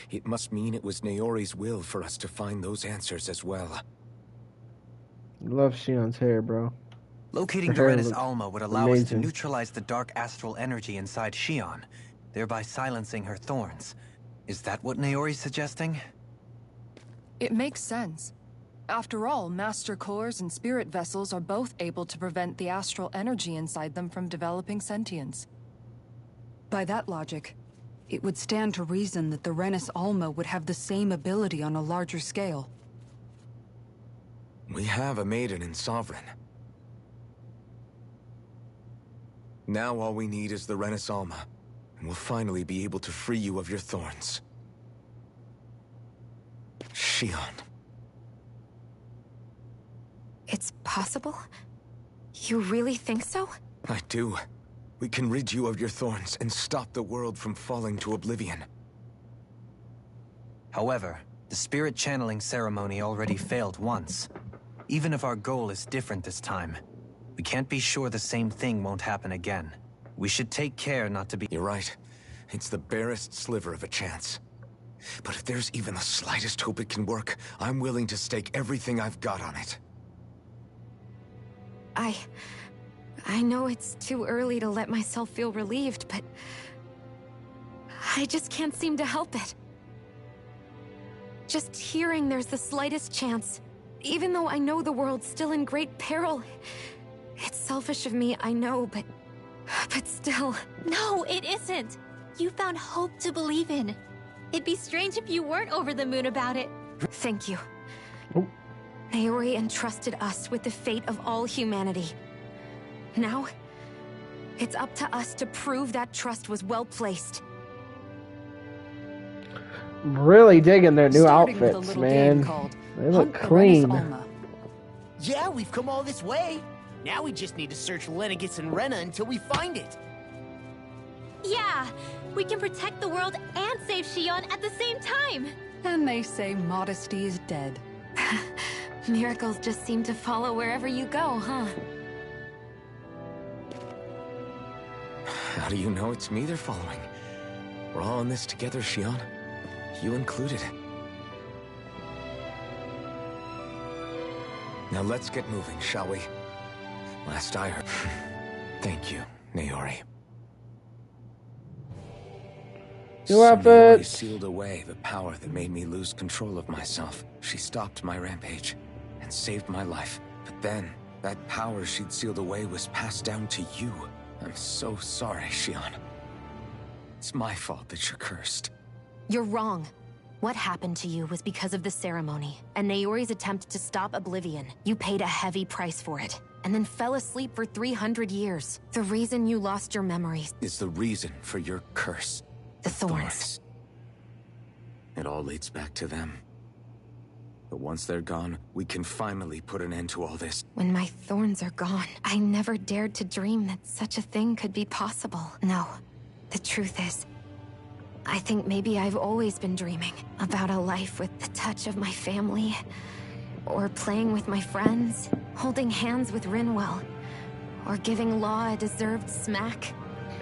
it must mean it was Naori's will for us to find those answers as well. Love Shion's hair, bro. Locating Her hair Dorenis looks Alma would allow us to amazing. neutralize the dark astral energy inside Shion, thereby silencing her thorns. Is that what Naori's suggesting? It makes sense. After all, Master Cores and Spirit Vessels are both able to prevent the astral energy inside them from developing sentience. By that logic, it would stand to reason that the Renis Alma would have the same ability on a larger scale. We have a Maiden and Sovereign. Now all we need is the Renis Alma, and we'll finally be able to free you of your thorns. Shion. It's possible? You really think so? I do. We can rid you of your thorns and stop the world from falling to oblivion. However, the spirit channeling ceremony already failed once. Even if our goal is different this time, we can't be sure the same thing won't happen again. We should take care not to be— You're right. It's the barest sliver of a chance. But if there's even the slightest hope it can work, I'm willing to stake everything I've got on it. I know it's too early to let myself feel relieved, but I just can't seem to help it. Just hearing there's the slightest chance, even though I know the world's still in great peril. It's selfish of me, I know, but still. No, it isn't. You found hope to believe in. It'd be strange if you weren't over the moon about it. Thank you. Oh. Naori entrusted us with the fate of all humanity. Now, it's up to us to prove that trust was well placed. Really digging their new Starting with a outfits, little man. game called They look Hunt the Renis clean. Alma. Yeah, we've come all this way. Now we just need to search Lenegis and Rena until we find it. Yeah, we can protect the world and save Shion at the same time. And they say modesty is dead. Miracles just seem to follow wherever you go, huh? How do you know it's me they're following? We're all in this together, Shion. You included. Now let's get moving, shall we? Last I heard... Thank you, Naori. New So Naori outfits. sealed away the power that made me lose control of myself. She stopped my rampage and saved my life. But then, that power she'd sealed away was passed down to you. I'm so sorry, Shion. It's my fault that you're cursed. You're wrong. What happened to you was because of the ceremony, and Naori's attempt to stop Oblivion. You paid a heavy price for it, and then fell asleep for 300 years. The reason you lost your memories. Is the reason for your curse. The thorns. It all leads back to them. But once they're gone, we can finally put an end to all this. When my thorns are gone, I never dared to dream that such a thing could be possible. No, the truth is, I think maybe I've always been dreaming about a life with the touch of my family, or playing with my friends, holding hands with Rinwell, or giving Law a deserved smack,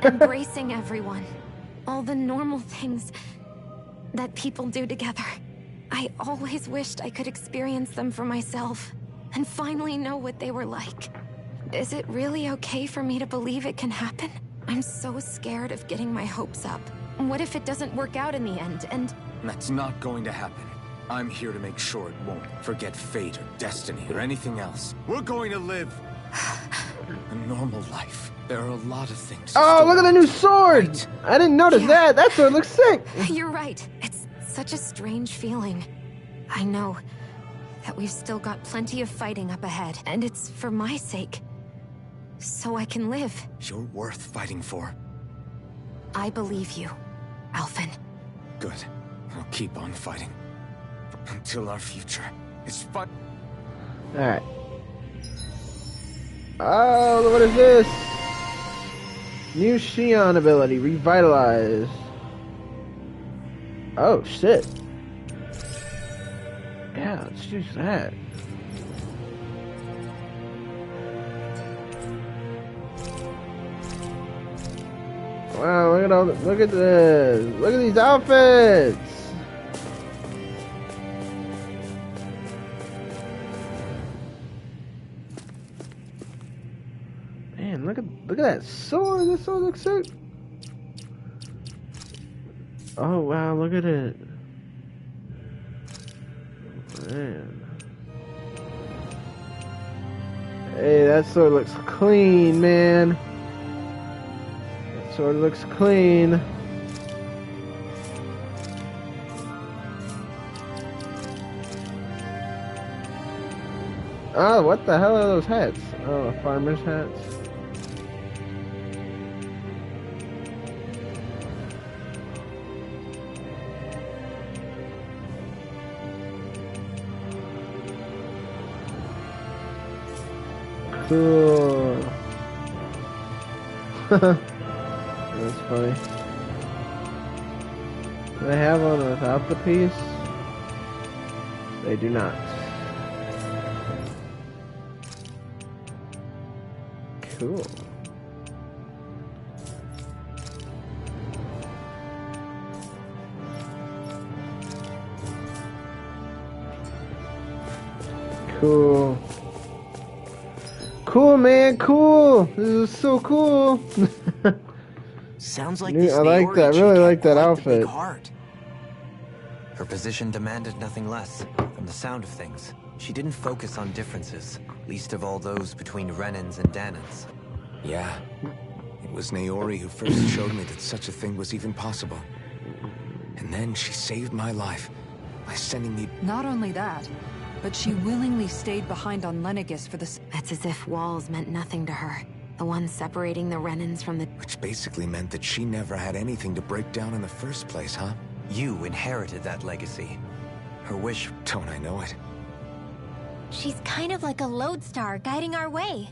embracing everyone. All the normal things that people do together. I always wished I could experience them for myself, and finally know what they were like. Is it really okay for me to believe it can happen? I'm so scared of getting my hopes up. What if it doesn't work out in the end, and... That's not going to happen. I'm here to make sure it won't. Forget fate or destiny or anything else. We're going to live a normal life. There are a lot of things. Oh, look at the new sword! Right. I didn't notice that. That sword looks sick. You're right. It's such a strange feeling. I know that we've still got plenty of fighting up ahead, and it's for my sake. So I can live. You're worth fighting for. I believe you, Alphen. Good. I'll keep on fighting. Until our future is fun. Alright. Oh, what is this? New Xion ability, Revitalize. Oh, shit. Yeah, let's use that. Wow, look at all look at this. Look at these outfits. Man, look at that sword. This sword looks sick. Oh wow, look at it. Man. Hey, that sword looks clean, man. That sword looks clean. Oh, what the hell are those hats? Oh, farmer's hats. Cool. That's funny. Do they have one without the piece? They do not. Cool. Cool. Cool, man, cool. This is so cool. Sounds like I like that. I really like that outfit. Her position demanded nothing less. From the sound of things, she didn't focus on differences, least of all those between Renans and Dahnans. Yeah. It was Naori who first showed me that such a thing was even possible. And then she saved my life by sending me... Not only that, but she willingly stayed behind on Lenegis for the... It's as if walls meant nothing to her. The one separating the Renans from the... Which basically meant that she never had anything to break down in the first place, huh? You inherited that legacy. Her wish... Don't I know it? She's kind of like a lodestar guiding our way.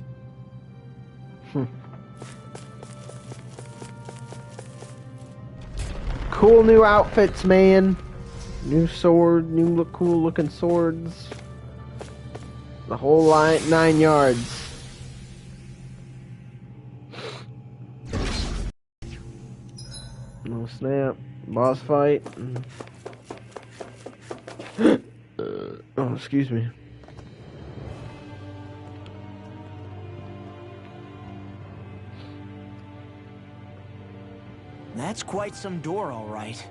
Cool new outfits, man. New sword, new cool looking swords. The whole 9 yards. No snap. Boss fight. Oh, excuse me. That's quite some door, all right.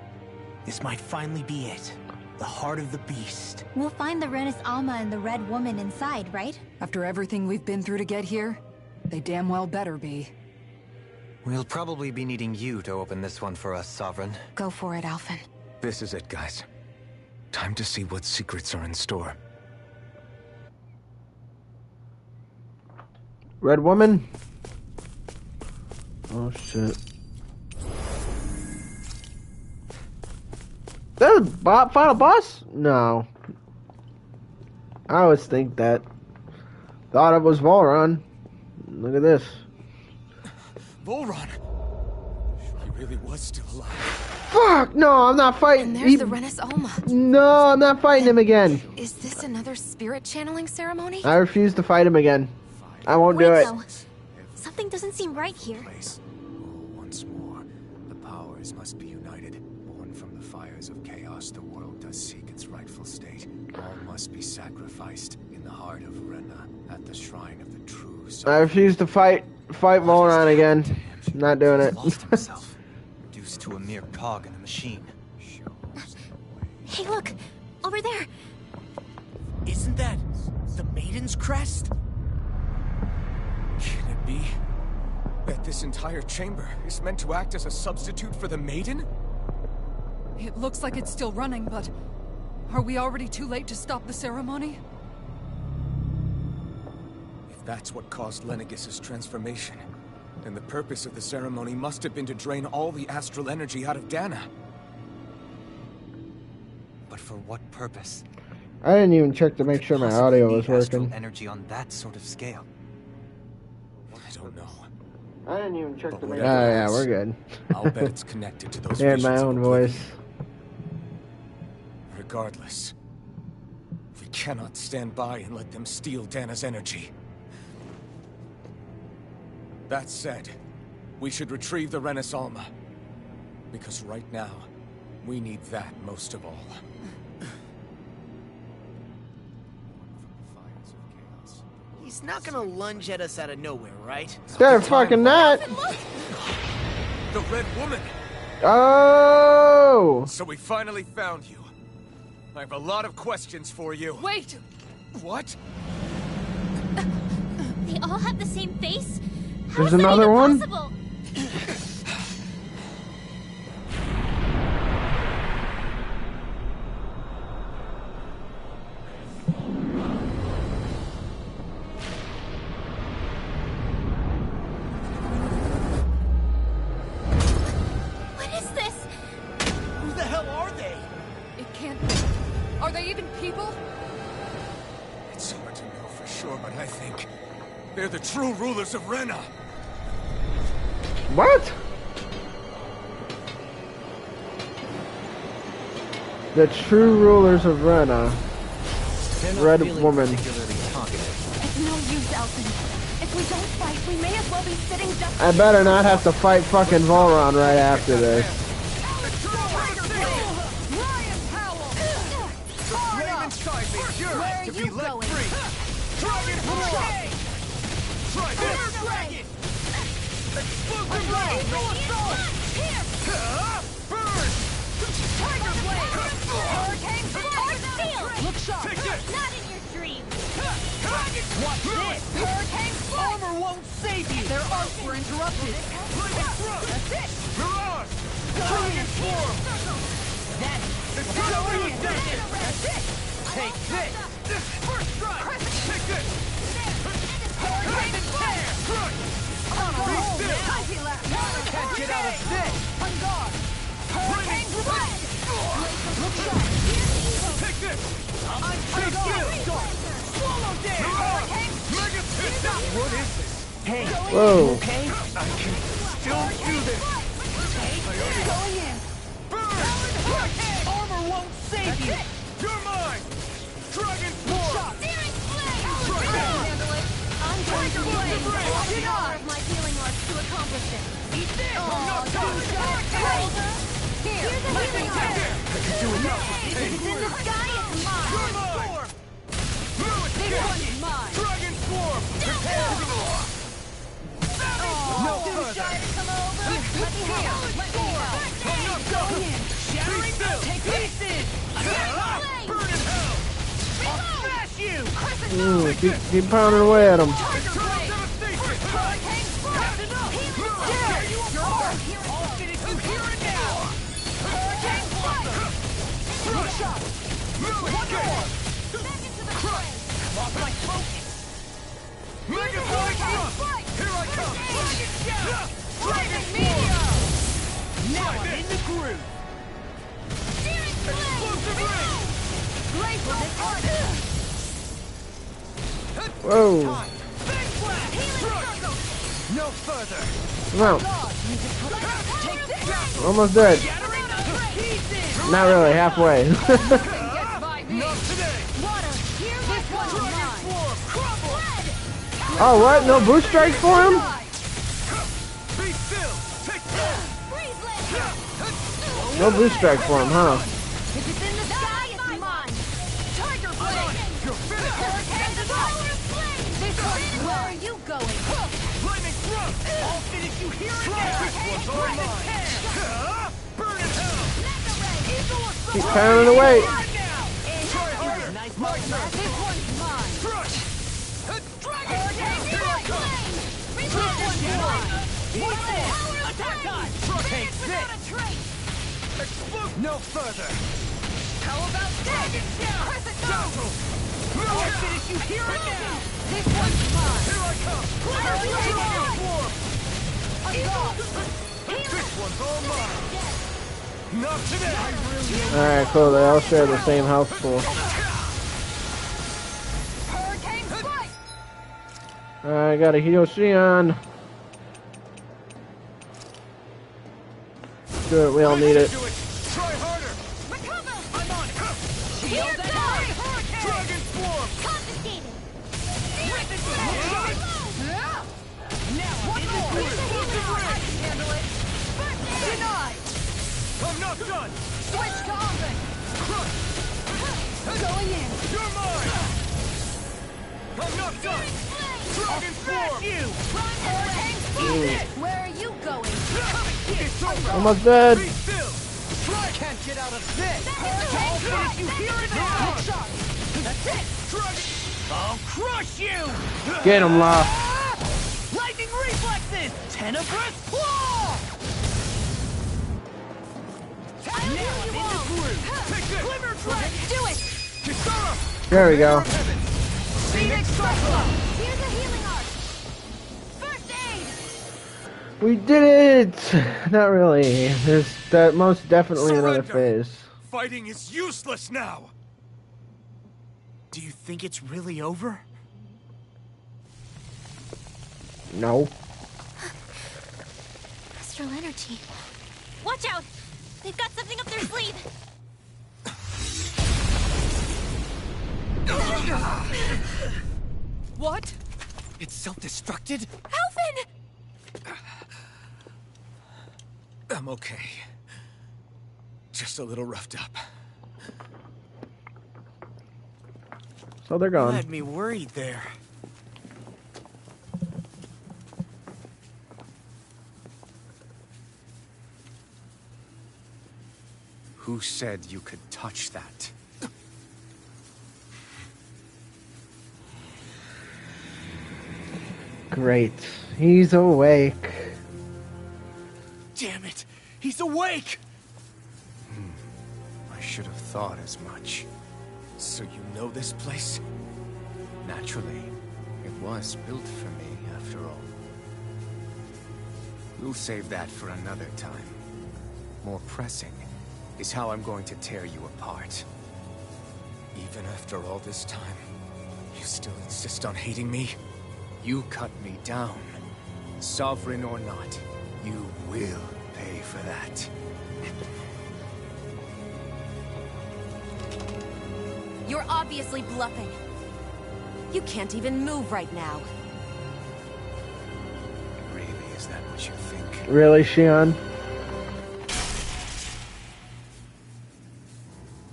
This might finally be it. The heart of the beast. We'll find the Renis Alma and the Red Woman inside, right? After everything we've been through to get here, they damn well better be. We'll probably be needing you to open this one for us, Sovereign. Go for it, Alphen. This is it, guys. Time to see what secrets are in store. Red Woman? Oh, shit. That was final boss? No. I always think that. Thought it was Volron. Look at this. Volron! He really was still alive. Fuck! No, I'm not fighting. And there's the Renis Alma. No, I'm not fighting him again. Is this another spirit channeling ceremony? I refuse to fight him again. I won't do it. No. Something doesn't seem right here. Once more, the powers must be united. Born from the fires of chaos, the world does seek its rightful state. All must be sacrificed in the heart of Rena, at the shrine of the true soul. I refuse to fight Volron again. Not doing it. Lost himself, reduced to a mere cog in a machine. Hey, look! Over there! Isn't that the Maiden's crest? Can it be that this entire chamber is meant to act as a substitute for the Maiden? It looks like it's still running, but... Are we already too late to stop the ceremony? If If that's what caused Lenegis' transformation, then the purpose of the ceremony must have been to drain all the astral energy out of Dana. But for what purpose? I didn't even check to make sure my audio was Astral working. energy on that sort of scale. I don't know. I didn't even check to make whatever sure. Oh, it yeah, is, we're good. I'll bet it's connected to those Hearing visions my of own oblivion. voice. Regardless, we cannot stand by and let them steal Dana's energy. That said, we should retrieve the Renis Alma. Because right now, we need that most of all. He's not gonna lunge at us out of nowhere, right? They're fucking not. The Red Woman! Oh! So we finally found you. I have a lot of questions for you. Wait! What? They all have the same face? There's another one? Possible? What is this? Who the hell are they? It can't be. Are they even people? It's hard to know for sure, but I think they're the true rulers of Rena. What? The true rulers of Rena. Red Woman. It's no use, Elton. If we don't fight, we may as well be sitting just... I better not have to fight fucking Volron right after this. Ryan Powell! Flame inside me, sure, Where are to you be let going? free. Dragon Dragon! Try this! Dragon! Explosive round! Here! Burn! Tiger Blade! Hurricane Blade! Steel! Look sharp! Take this! Not in your dreams! Dragon! Watch this! Hurricane Blade! Armor won't save you! Their arcs were interrupted. Flaming thrust! That's it! Mirage! Dragon form! That's It's over with that! That's it! Take this! First strike! Take this! Hurricane Blade! Crush! On a roll still. now! Mighty Lap! Can't get out of this! On guard! Hurricane Blade! Look sharp! Take this! On Take guard! you! Swallow dare! Hurricane! Mega Pistol! What is this? Hey, Whoa. okay? I can still do this! Going in! Burn! Armor won't save you! You're mine! Dragon form! Steering blade! Try this! Handle it! I'm going to blade! Walk it off my healing arts to accomplish it. Eat this! not done! Here! Here's a healing art. I can do enough with If pain! it's in the sky, it's mine. You're mine! Fluid This kick! one's mine! Dragon form! Prepare! No further! Come over! Let me have it! Let me have it! I'm not done! Shattering! still! Take pieces! Burn in hell! I'll smash you! Ooh, keep pounding away at him. Tiger Blade devastation! Hurricane Blade! Enough! Tear you apart! I'll finish you here and now! Hurricane Blade! Look sharp! Fluid kick! Back into the fray! Lost my focus! Mega Blade thrust! Here I come! Dragon Meteor! Now I'm in the groove! Steering Explosive ring! Blade from this art! Whoa. Big blast! Thrust! No further! Come on. Take this! Almost dead. Shattering to pieces! Not really, halfway. Gets by me! Not today! Water! Here this one's Dragon mine! form! Crumble! Oh, what? No boost strike for him? Be still! Take this! Freeze Blade! No boost strike for him, huh? If it's in the sky, it's mine! Tiger Blade! You're finished! Hurricane Blade! This one's where are you going? Lightning thrust! I'll finish you here and now! This one's all mine! Burn in hell! Keep pounding away. Right now! Try harder! Nice partner! This one's mine! Crush! Dragon Hurricane Here I come! This one's mine! What's this? Attack time! Take this! Trace! Explode! No further! How about Dragon Shell? Press it down! I'll finish you here and now! This one's mine! Here I come! I'm gone! This one's all mine! Not today! Alright, cool. They all share the same health pool. Hurricane strike! Alright, gotta heal Shion. Do it, we all need it. Try harder! Recover! I'm on it! Shield and hurricane! Dragon form! Confiscated! Now, one more! I can handle it! Denied! I'm not done! Switch to offense! Crush! Going in! You're mine! I'm not done! Dragon form! You! Hurricane form! Where are you going? It's over! Almost dead. Be still! Can't get out of this! I'll finish you here and now! That's it! Dragon! I'll crush you! Get him, La. Lightning reflexes! Tenebrous claw! Now I'm in the groove! Take this! Glimmer Dragon! Do it! Kisara! There we go. Phoenix Cyclone! Here's a healing art! First aid! We did it! Not really. There's most definitely another phase. Fighting is useless now! Do you think it's really over? No. Astral energy. Watch out! They've got something up their sleeve! What? It's self-destructed? Alphen! I'm okay. Just a little roughed up. So they're You gone. had me worried there. Who said you could touch that? Great. He's awake. Damn it! He's awake! I should have thought as much. So you know this place? Naturally, it was built for me, after all. We'll save that for another time. More pressing is how I'm going to tear you apart. Even after all this time, you still insist on hating me? You cut me down. Sovereign or not, you will pay for that. You're obviously bluffing. You can't even move right now. Really, is that what you think? Really, Shion?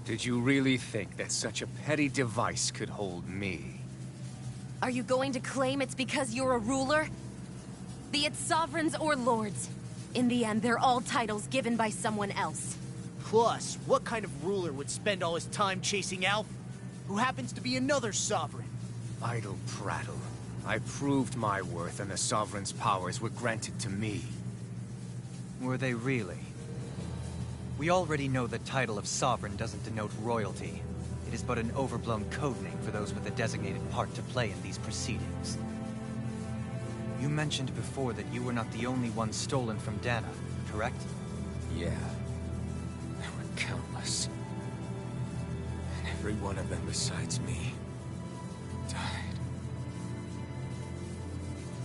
Did you really think that such a petty device could hold me? Are you going to claim it's because you're a ruler? Be it sovereigns or lords. In the end, they're all titles given by someone else. Plus, what kind of ruler would spend all his time chasing Alf? Who happens to be another sovereign? Idle prattle. I proved my worth and the Sovereign's powers were granted to me. Were they really? We already know the title of Sovereign doesn't denote royalty. It is but an overblown codename for those with a designated part to play in these proceedings. You mentioned before that you were not the only one stolen from Dana, correct? Yeah. There were countless. And every one of them besides me died.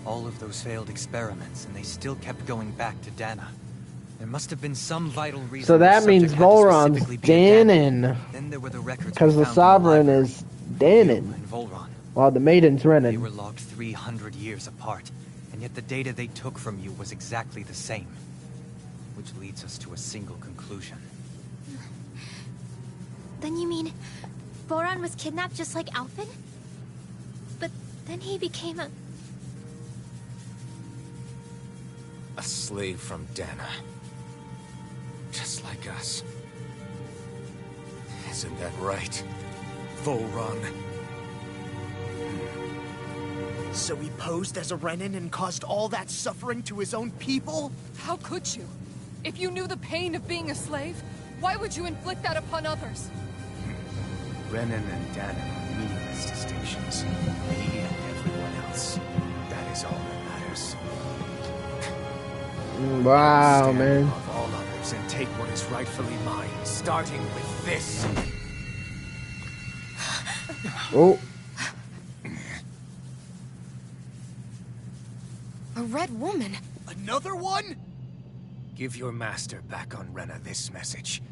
All of those failed experiments, and they still kept going back to Dana. There must have been some vital reason. So that means Volron's Danon. Then there were the records Because the Sovereign is Danon. and Volron. While the Maiden's They Renan. were logged 300 years apart, and yet the data they took from you was exactly the same. Which leads us to a single conclusion. Then you mean Voron was kidnapped just like Alphen? But then he became a... A slave from Dana. Just like us. Isn't that right? Volron. So he posed as a Renan and caused all that suffering to his own people? How could you? If you knew the pain of being a slave, why would you inflict that upon others? Renan and Danon are meaningless distinctions. Me and everyone else. That is all that matters. Wow, Stand man. above all others and take what is rightfully mine, starting with this. Oh. A red woman. Another one? Give your master back on Rena this message.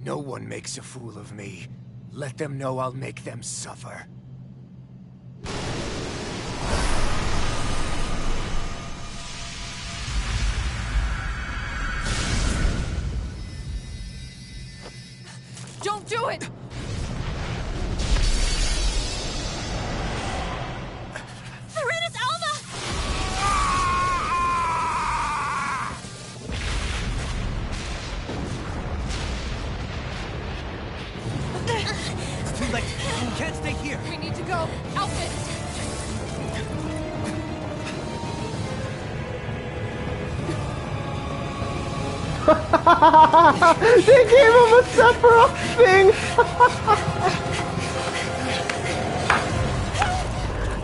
No one makes a fool of me. Let them know I'll make them suffer. Don't do it! Serenus Alma! It's too late. You can't stay here. We need to go. Outfit! They gave him a Sephiroth thing!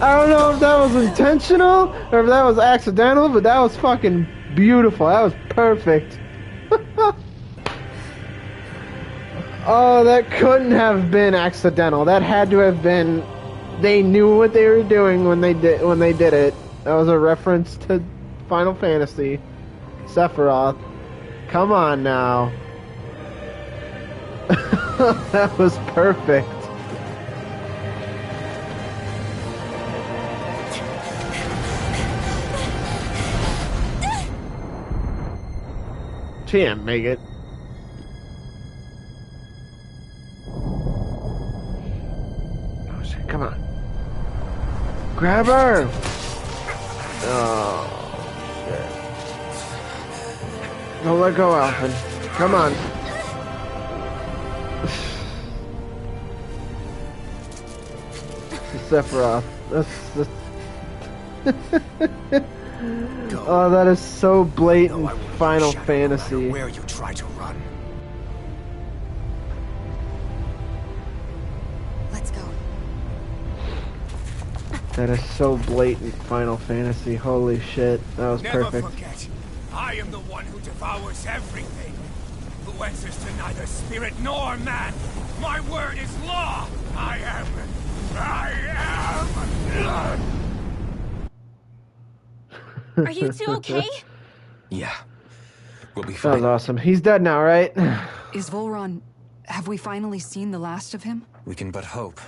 I don't know if that was intentional or if that was accidental, but that was fucking beautiful. That was perfect. Oh, that couldn't have been accidental. That had to have been. They knew what they were doing when they did it. That was a reference to Final Fantasy. Sephiroth. Come on now. That was perfect. She didn't make it. Oh shit, come on. Grab her! Oh, shit. Don't let go, Alphen. Come on. Sephiroth. That's oh, that is so blatant. Final Fantasy. Where you try to run. Let's go. That is so blatant. Final Fantasy. Holy shit. That was Never perfect. forget, I am the one who devours everything. Who answers to neither spirit nor man. My word is law. I am. Are you two okay? Yeah. We'll be That fine. was awesome. He's dead now, right? Is Volron... Have we finally seen the last of him? We can but hope.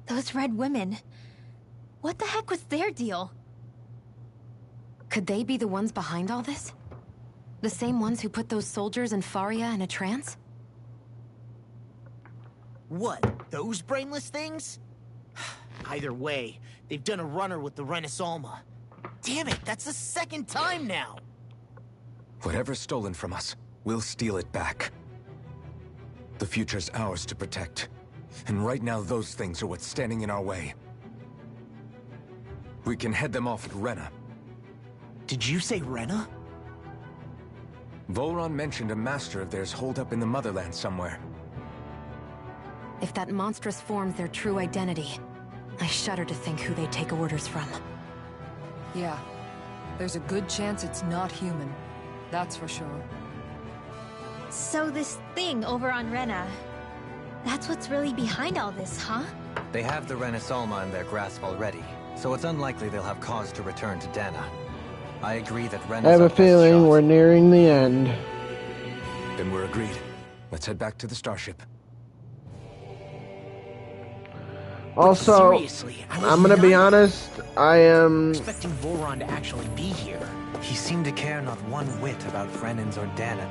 Those red women. What the heck was their deal? Could they be the ones behind all this? The same ones who put those soldiers in Faria in a trance? What? Those brainless things? Either way, they've done a runner with the Renis Alma. Damn it, that's the second time now! Whatever's stolen from us, we'll steal it back. The future's ours to protect. And right now, those things are what's standing in our way. We can head them off at Rena. Did you say Rena? Volron mentioned a master of theirs holed up in the motherland somewhere. If that monstrous form's their true identity, I shudder to think who they take orders from. Yeah. There's a good chance it's not human. That's for sure. So this thing over on Rena, that's what's really behind all this, huh? They have the Renis Alma in their grasp already, so it's unlikely they'll have cause to return to Dana. I agree that Ren I is have our a best feeling shot. we're nearing the end. Then we're agreed. Let's head back to the starship. Also, Seriously, I was I'm gonna be not honest, I am... expecting Volron to actually be here. He seemed to care not one whit about Renans or Dana.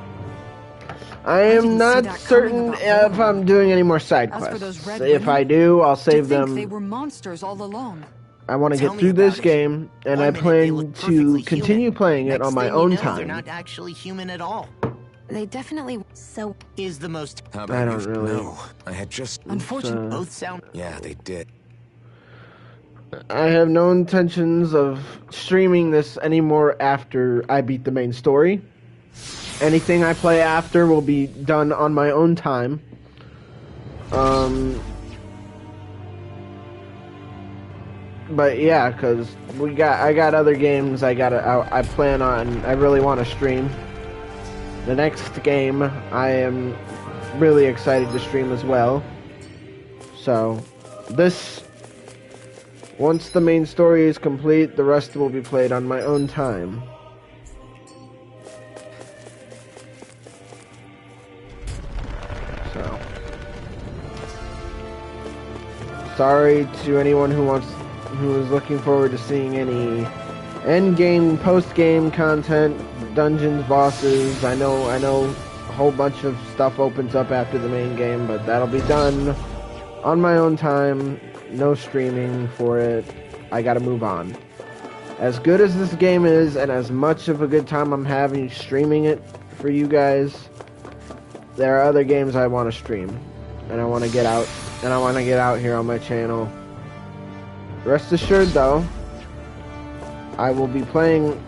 I didn't am see not that certain coming about if I'm doing any more side As for quests. those red If women, I do, I'll To save think them. they were monsters all along. I want to Tell get me through this about it. game, and One I minute they plan look to perfectly continue human. playing it Next on my thing you own know, time. They're not actually human at all. They definitely... So, Is the most How I about don't you? really- No, I had just... Unfortunately, both sound Yeah, they did. I have no intentions of streaming this anymore after I beat the main story. Anything I play after will be done on my own time. But yeah, cause I got other games I really want to stream. The next game I am really excited to stream as well. So, once the main story is complete, the rest will be played on my own time. So, sorry to anyone who is looking forward to seeing any end-game, post-game content, dungeons, bosses. I know a whole bunch of stuff opens up after the main game, but that'll be done on my own time. No streaming for it. I gotta move on. As good as this game is, and as much of a good time I'm having streaming it for you guys, there are other games I want to stream, and I want to get out here on my channel. Rest assured, though, I will be playing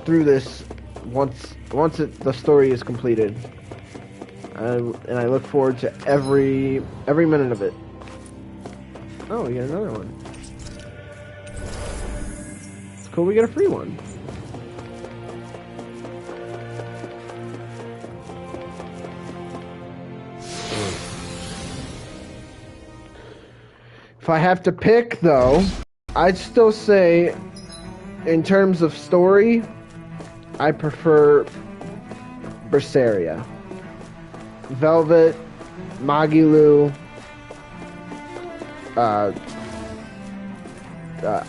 through this once the story is completed, and I look forward to every minute of it. Oh, we get another one. It's cool. We get a free one. If I have to pick, though, I'd still say, in terms of story, I prefer Berseria. Velvet, Magilou,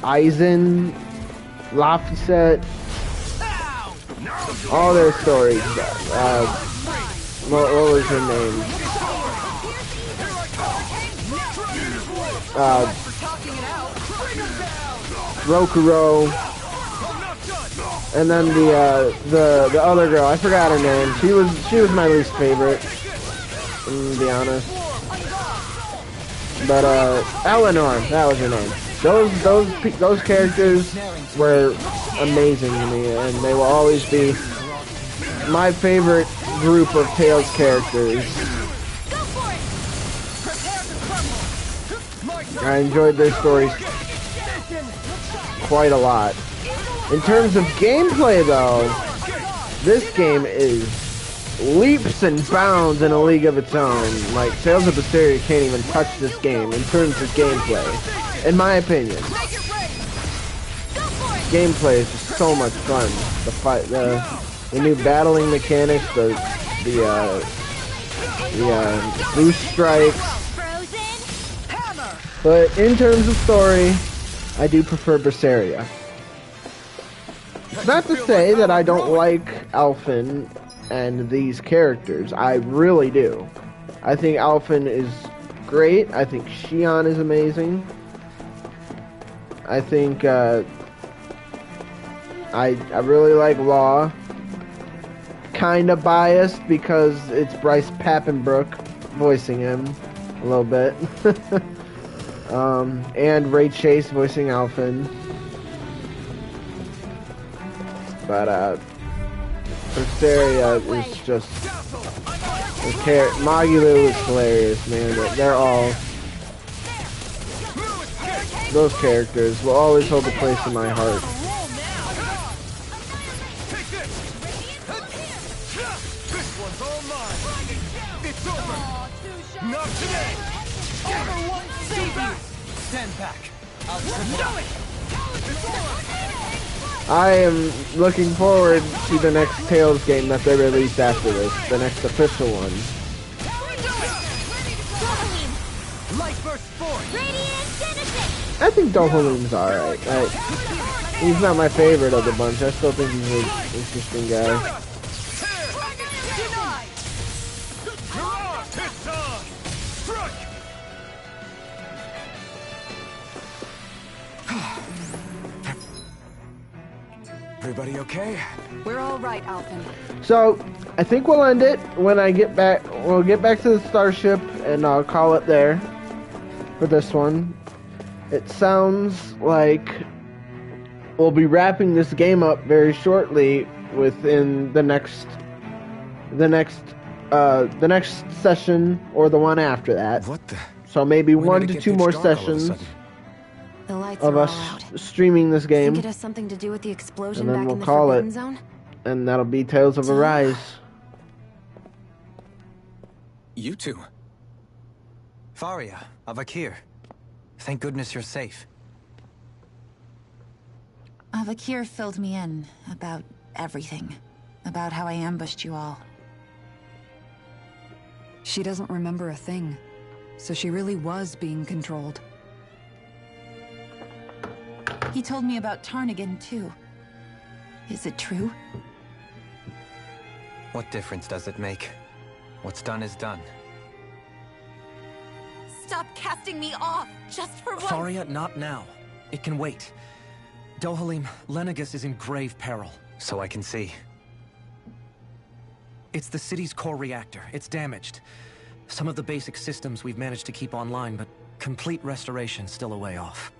Aizen, Laphicet, all their stories. What was her name? Rokuro, and then the other girl, I forgot her name. She was my least favorite, to be honest. But Eleanor, that was her name. Those characters were amazing to me, and they will always be my favorite group of Tales characters. I enjoyed their stories quite a lot. In terms of gameplay, though, this game is leaps and bounds in a league of its own. Like, Tales of Berseria can't even touch this game in terms of gameplay, in my opinion. Gameplay is just so much fun. The new battling mechanics, the boost strikes. But in terms of story, I do prefer Berseria. It's not to say that I don't like Alphen and these characters. I really do. I think Alphen is great. I think Xion is amazing. I think I really like Law. Kinda biased because it's Bryce Papenbrook voicing him a little bit. And Ray Chase voicing Alphen. But Berseria is just Magilou is hilarious, man. Those characters will always hold a place in my heart. I am looking forward to the next Tales game that they release after this, the next official one. I think Dohaloom's alright. He's not my favorite of the bunch. I still think he's an interesting guy. Everybody okay? We're all right, Alphen. So, I think we'll end it when I get back. We'll get back to the starship, and I'll call it there for this one. It sounds like we'll be wrapping this game up very shortly within the next the next session or the one after that. What the? So maybe When one did it to get two pitch more dark all of a sessions sudden? The lights of are us all out. streaming this game, Think it has something to do with the explosion and then back we'll in the call Forbidden it. Zone? And that'll be Tales of Arise. You two. Faria, Avakir. Thank goodness you're safe. Avakir filled me in about everything. About how I ambushed you all. She doesn't remember a thing, so she really was being controlled. He told me about Tarnagin, too. Is it true? What difference does it make? What's done is done. Stop casting me off, just for once! Faria, not now. It can wait. Dohalim, Lenegis is in grave peril. So I can see. It's the city's core reactor. It's damaged. Some of the basic systems we've managed to keep online, but complete restoration's still a way off.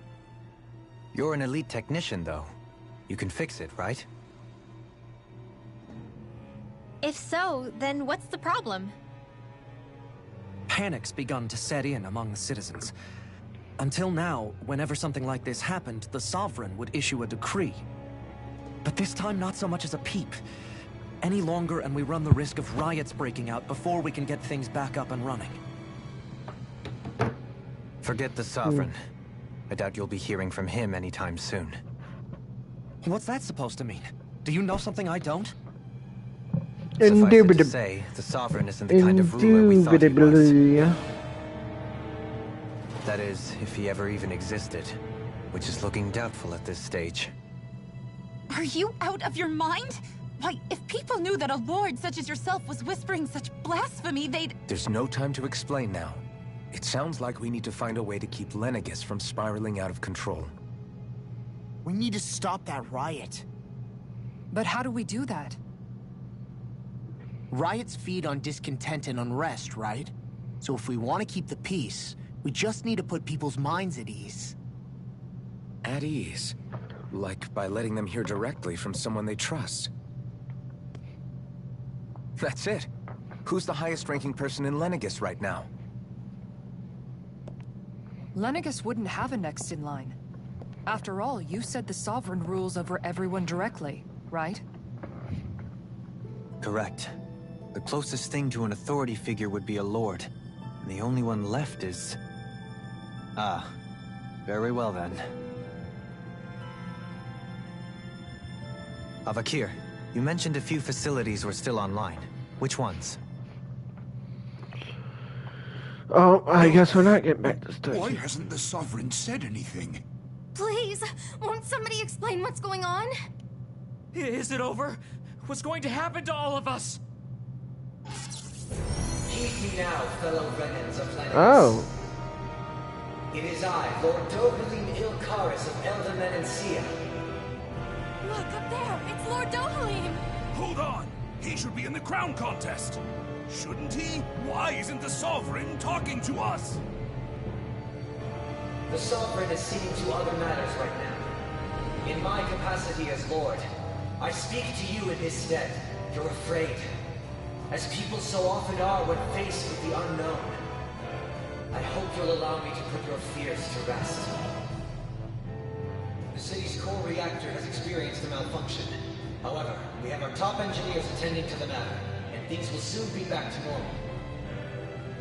You're an elite technician, though. You can fix it, right? If so, then what's the problem? Panic's begun to set in among the citizens. Until now, whenever something like this happened, the Sovereign would issue a decree. But this time, not so much as a peep. Any longer, and we run the risk of riots breaking out before we can get things back up and running. Forget the Sovereign. I doubt you'll be hearing from him anytime soon. What's that supposed to mean? Do you know something I don't? Suffice it to say, the Sovereign isn't the kind of ruler we thought he was. That is, if he ever even existed, which is looking doubtful at this stage. Are you out of your mind? Why, if people knew that a lord such as yourself was whispering such blasphemy, they'd... There's no time to explain now. It sounds like we need to find a way to keep Lenegis from spiraling out of control. We need to stop that riot. But how do we do that? Riots feed on discontent and unrest, right? So if we want to keep the peace, we just need to put people's minds at ease. At ease? Like by letting them hear directly from someone they trust. That's it. Who's the highest-ranking person in Lenegis right now? Lenegis wouldn't have a next in line. After all, you said the Sovereign rules over everyone directly, right? Correct. The closest thing to an authority figure would be a lord. And the only one left is... Ah. Very well then. Avakir, you mentioned a few facilities were still online. Which ones? Oh, I guess we're not getting back to stuff. Why hasn't the Sovereign said anything? Please, won't somebody explain what's going on? Is it over? What's going to happen to all of us? Heed me now, fellow Renans of Lenegis. Oh. It is I, Lord Dohalim Ilkaris of Eldaman and Sia. Look, up there! It's Lord Dohalim! Hold on! He should be in the crown contest! Shouldn't he? Why isn't the Sovereign talking to us? The Sovereign is seeing to other matters right now. In my capacity as Lord, I speak to you in his stead. You're afraid. As people so often are when faced with the unknown. I hope you'll allow me to put your fears to rest. The city's core reactor has experienced a malfunction. However, we have our top engineers attending to the matter, and things will soon be back to normal.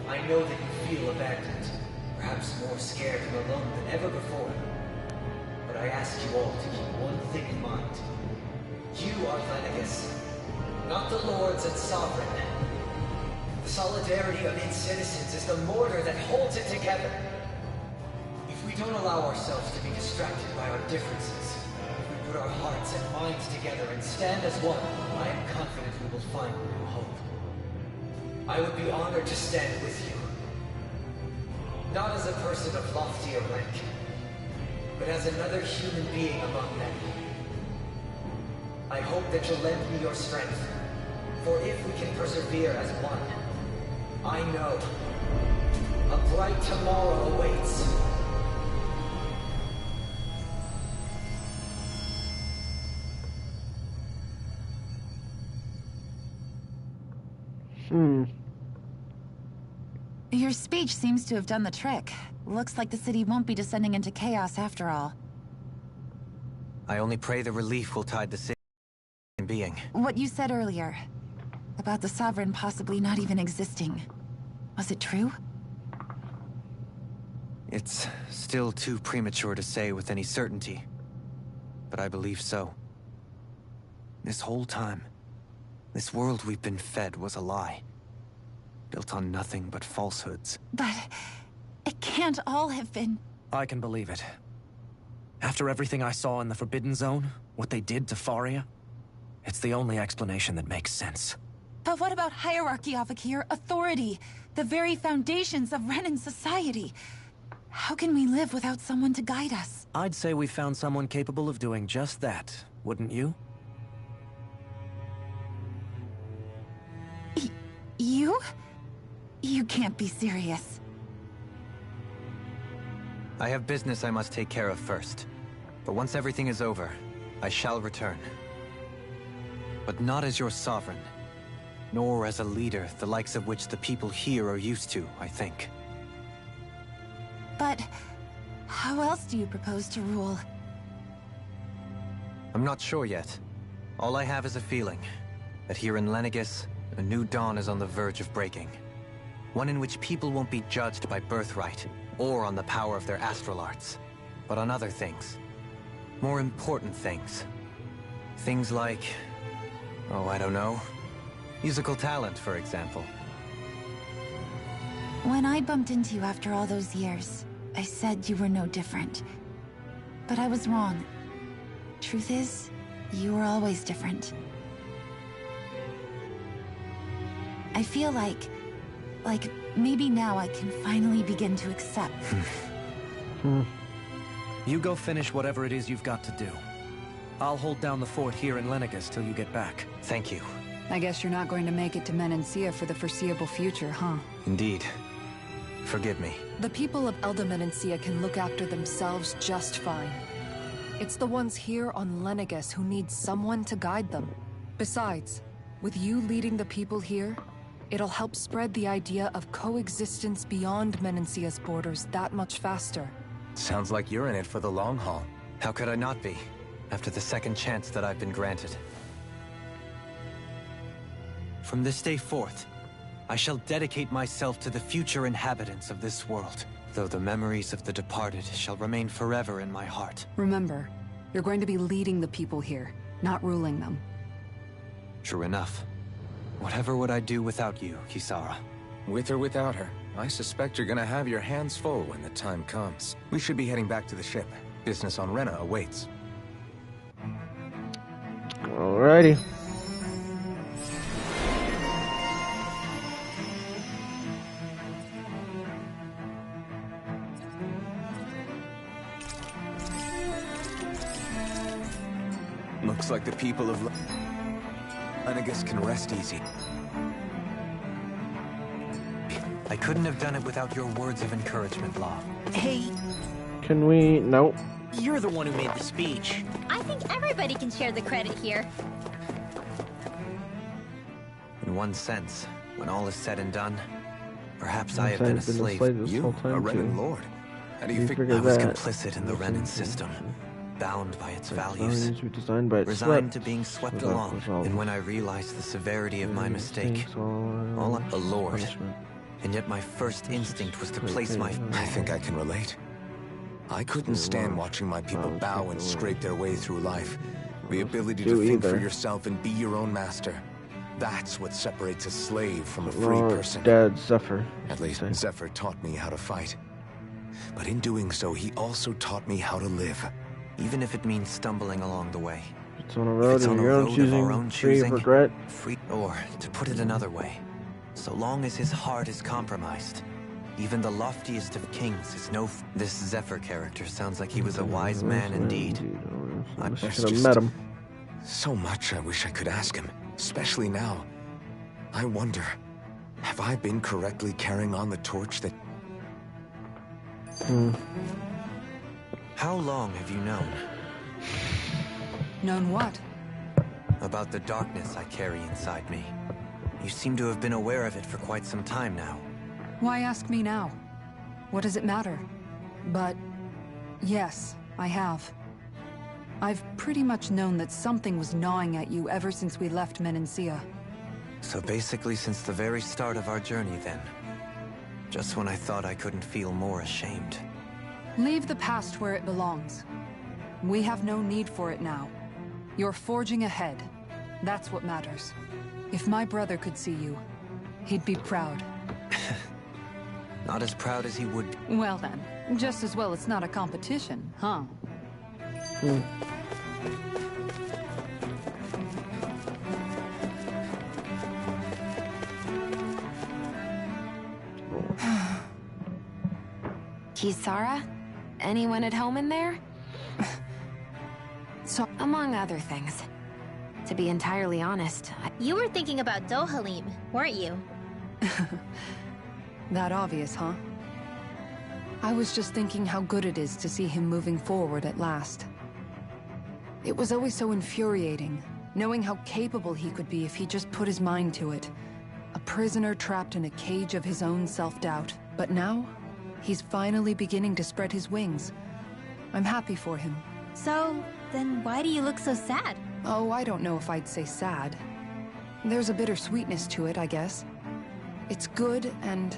I know that you feel abandoned, perhaps more scared and alone than ever before. But I ask you all to keep one thing in mind. You are Lenegis, not the Lords and Sovereign. The solidarity of its citizens is the mortar that holds it together. If we don't allow ourselves to be distracted by our differences, if we put our hearts and minds together and stand as one, I am confident we will find new hope. I would be honored to stand with you. Not as a person of loftier rank, but as another human being among many. I hope that you'll lend me your strength, for if we can persevere as one, I know a bright tomorrow awaits. Your speech seems to have done the trick. Looks like the city won't be descending into chaos after all. I only pray the relief will tide the city in being. What you said earlier, about the Sovereign possibly not even existing, was it true? It's still too premature to say with any certainty, but I believe so. This whole time, this world we've been fed was a lie, built on nothing but falsehoods. But it can't all have been... I can believe it. After everything I saw in the Forbidden Zone, what they did to Faria, it's the only explanation that makes sense. But what about hierarchy, Avakir? Authority? The very foundations of Renan society? How can we live without someone to guide us? I'd say we found someone capable of doing just that, wouldn't you? You? You can't be serious. I have business I must take care of first. But once everything is over, I shall return. But not as your sovereign, nor as a leader the likes of which the people here are used to, I think. But how else do you propose to rule? I'm not sure yet. All I have is a feeling that here in Lenegis, a new dawn is on the verge of breaking. One in which people won't be judged by birthright, or on the power of their astral arts, but on other things. More important things. Things like... oh, I don't know. Musical talent, for example. When I bumped into you after all those years, I said you were no different. But I was wrong. Truth is, you were always different. I feel like maybe now I can finally begin to accept. You go finish whatever it is you've got to do. I'll hold down the fort here in Lenegis till you get back. Thank you. I guess you're not going to make it to Menancia for the foreseeable future, huh? Indeed. Forgive me. The people of Elda Menancia can look after themselves just fine. It's the ones here on Lenegis who need someone to guide them. Besides, with you leading the people here, it'll help spread the idea of coexistence beyond Menancia's borders that much faster. Sounds like you're in it for the long haul. How could I not be, after the second chance that I've been granted? From this day forth, I shall dedicate myself to the future inhabitants of this world, though the memories of the departed shall remain forever in my heart. Remember, you're going to be leading the people here, not ruling them. True enough. Whatever would I do without you, Kisara? With or without her, I suspect you're gonna have your hands full when the time comes. We should be heading back to the ship. Business on Rena awaits. Alrighty. Looks like the people of Lenegis can rest easy. I couldn't have done it without your words of encouragement, Law. Hey, Can we... Nope. you're the one who made the speech. I think everybody can share the credit here. In one sense, when all is said and done, perhaps I've I have been a been a slave. slave this You, whole time, a Renan too. lord. How do you You figure figure I was that. complicit in the Renan system, bound by its values, Values were designed by its resigned sweat. to being swept Without along. resolve. And when I realized the severity of my mistake, All a lord, punishment. and yet my first instinct was to place my... I think I can relate. I couldn't stand watching my people bow and scrape their way through life. The ability to think for yourself and be your own master. That's what separates a slave from a free Lord, person. Dad, Zephyr. At least Zephyr taught me how to fight. But in doing so, he also taught me how to live. Even if it means stumbling along the way. It's on a road It's of on a your own road of choosing, our own free of choosing, regret. free, or, to put it another way, so long as his heart is compromised, even the loftiest of kings is no... This Zephyr character sounds like he was a wise man indeed. I There's should have just met him. So much I wish I could ask him, especially now. I wonder, have I been correctly carrying on the torch that... How long have you known? Known what? About the darkness I carry inside me. You seem to have been aware of it for quite some time now. Why ask me now? What does it matter? But yes, I have. I've pretty much known that something was gnawing at you ever since we left Menancia. So basically since the very start of our journey then. Just when I thought I couldn't feel more ashamed. Leave the past where it belongs. We have no need for it now. You're forging ahead. That's what matters. If my brother could see you, he'd be proud. Not as proud as he would. Well then, just as well it's not a competition, huh? Kisara? Anyone at home in there? So, among other things. To be entirely honest, You were thinking about Dohalim, weren't you? That obvious, huh? I was just thinking how good it is to see him moving forward at last. It was always so infuriating, knowing how capable he could be if he just put his mind to it. A prisoner trapped in a cage of his own self-doubt. But now, he's finally beginning to spread his wings. I'm happy for him. So, then why do you look so sad? Oh, I don't know if I'd say sad. There's a bittersweetness to it, I guess. It's good and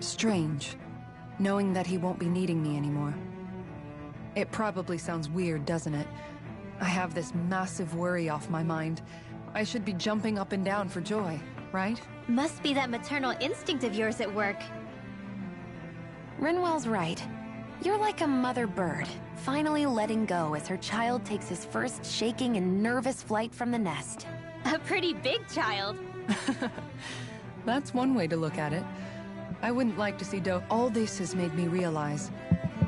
strange, knowing that he won't be needing me anymore. It probably sounds weird, doesn't it? I have this massive worry off my mind. I should be jumping up and down for joy, right? Must be that maternal instinct of yours at work. Rinwell's right. You're like a mother bird, finally letting go as her child takes his first shaking and nervous flight from the nest. A pretty big child. That's one way to look at it. I wouldn't like to see All this has made me realize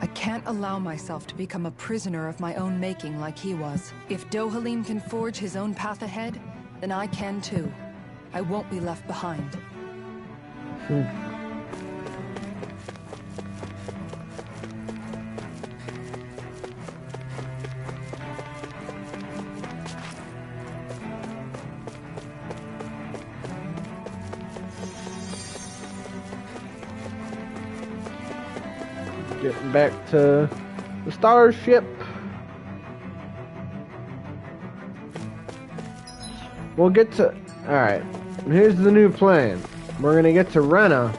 I can't allow myself to become a prisoner of my own making like he was. If Dohalim can forge his own path ahead, then I can too. I won't be left behind. Getting back to the starship. We'll get to... Alright, here's the new plan. We're gonna get to Rena,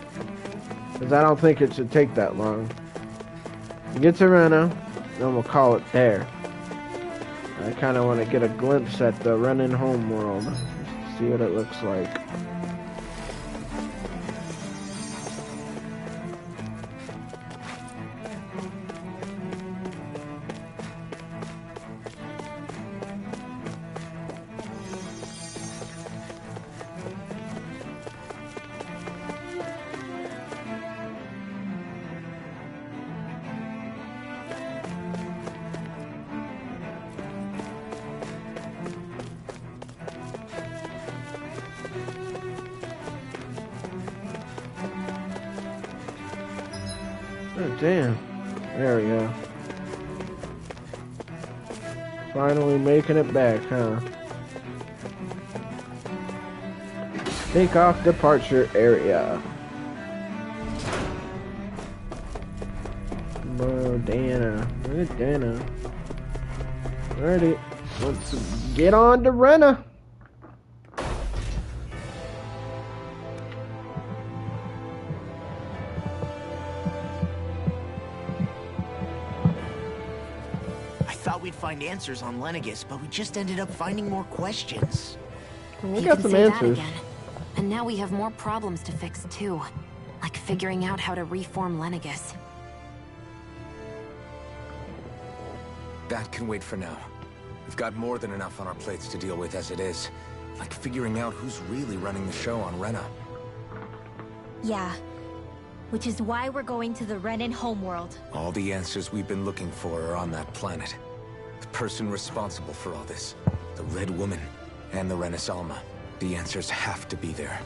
because I don't think it should take that long. Get to Rena, then we'll call it there. I kind of want to get a glimpse at the Renan homeworld, see what it looks like. Oh, damn. There we go. Finally making it back, huh? Takeoff departure area. Oh, Dana. Where's Dana? Alrighty. Let's get on to Rena. We'd find answers on Lenegis, but we just ended up finding more questions. We got some answers. That again. And now we have more problems to fix too. Like figuring out how to reform Lenegis. That can wait for now. We've got more than enough on our plates to deal with as it is. Like figuring out who's really running the show on Rena. Yeah. Which is why we're going to the Renan homeworld. All the answers we've been looking for are on that planet. The person responsible for all this, the Red Woman, and the Renasalma. The answers have to be there.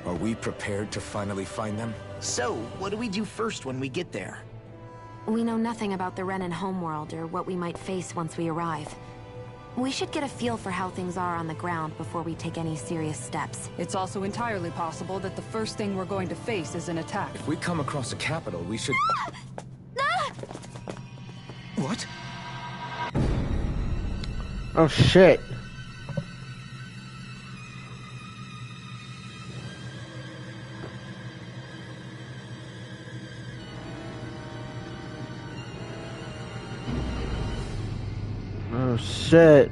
Are we prepared to finally find them? So, what do we do first when we get there? We know nothing about the Renan homeworld or what we might face once we arrive. We should get a feel for how things are on the ground before we take any serious steps. It's also entirely possible that the first thing we're going to face is an attack. If we come across a capital, we should... What? Oh shit. Oh shit.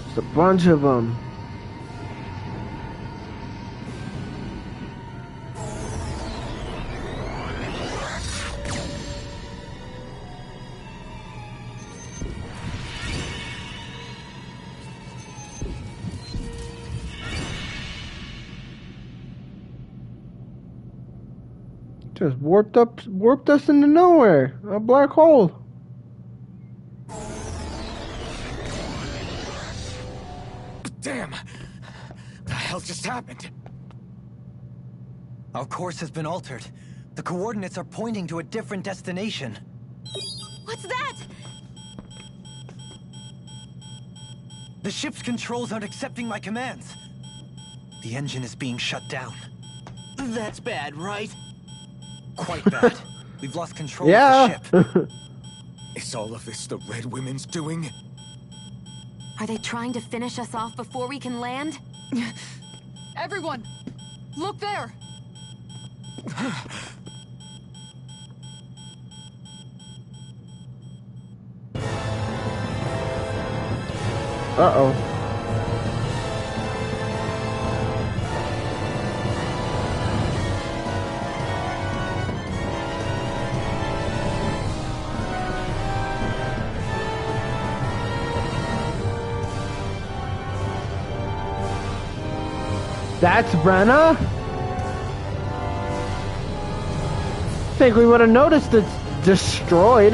There's a bunch of them. Just warped us into nowhere. A black hole. Damn! The hell just happened? Our course has been altered. The coordinates are pointing to a different destination. What's that? The ship's controls aren't accepting my commands. The engine is being shut down. That's bad, right? Quite bad. We've lost control Yeah. of the ship. Is all of this the Red Women's doing? Are they trying to finish us off before we can land? Everyone, look there! Uh-oh. That's Brenna? Think we would have noticed it's destroyed.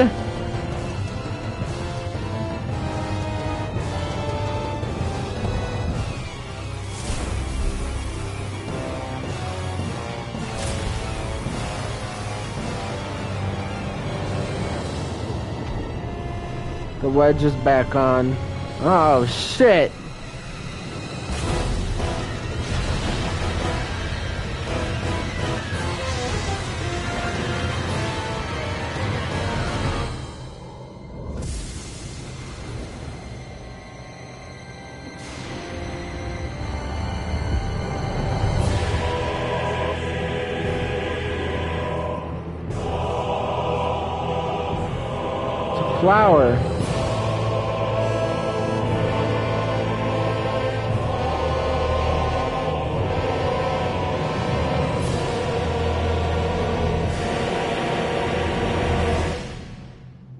The wedge is back on. Oh shit. Flower.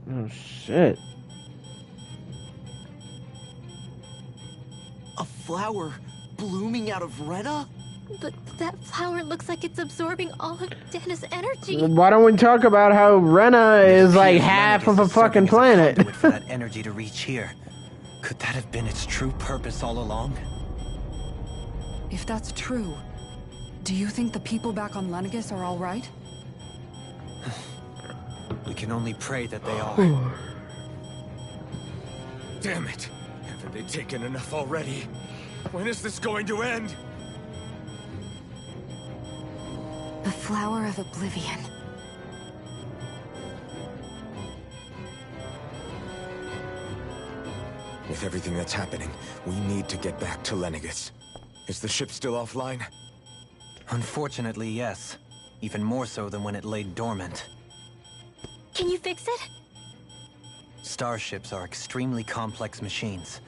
Oh shit. A flower blooming out of Rena? But that flower looks like it's absorbing all of Dana's energy. Why don't we talk about how Rena is like half of a fucking planet? For that energy to reach here. Could that have been its true purpose all along? If that's true, do you think the people back on Lenegis are all right? We can only pray that they are. Damn it! Haven't they taken enough already? When is this going to end? The Flower of Oblivion. With everything that's happening, we need to get back to Lenegis. Is the ship still offline? Unfortunately, yes. Even more so than when it lay dormant. Can you fix it? Starships are extremely complex machines.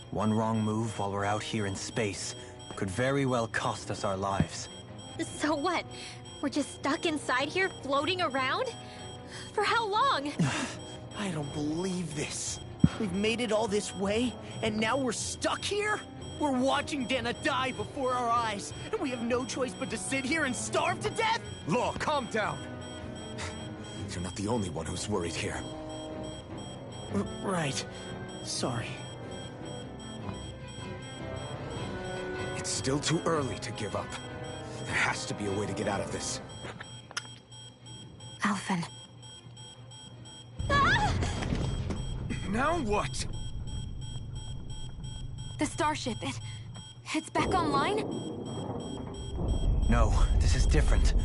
One wrong move while we're out here in space could very well cost us our lives. So what? We're just stuck inside here, floating around? For how long? I don't believe this. We've made it all this way, and now we're stuck here? We're watching Dana die before our eyes, and we have no choice but to sit here and starve to death? Law, calm down! You're not the only one who's worried here. Right. Sorry. It's still too early to give up. There has to be a way to get out of this. Alphen, Now what? The starship, it's back online? No, this is different.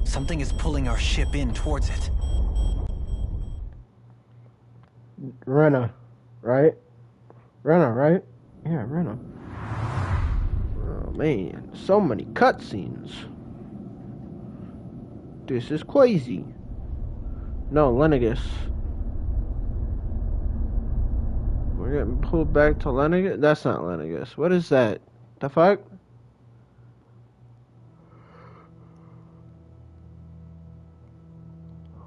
Something is pulling our ship in towards it. Rena, right? Rena, right? Yeah, Rena. Oh man, so many cutscenes. This is crazy. No, Lenegis. We're getting pulled back to Lenegis? That's not Lenegis. What is that? The fuck?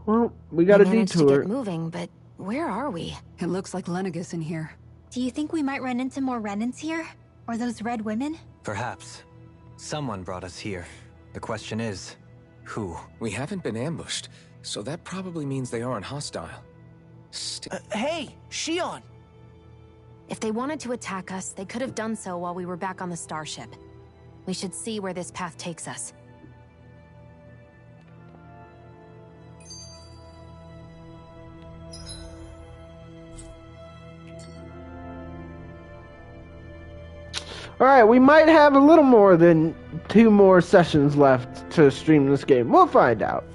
Well, we got a managed to detour. get moving, but where are we? It looks like Lenegis in here. Do you think we might run into more Renans here? Or those red women? Perhaps. Someone brought us here. The question is, who? We haven't been ambushed, so that probably means they aren't hostile. Hey, Shion! If they wanted to attack us, they could have done so while we were back on the starship. We should see where this path takes us. Alright, we might have a little more than 2 more sessions left to stream this game. We'll find out.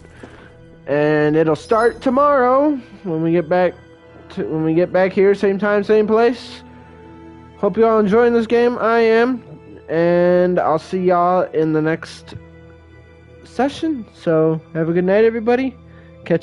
And it'll start tomorrow when we get back here, same time, same place. Hope you all enjoying this game. I am. And I'll see y'all in the next session. So have a good night, everybody. Catch you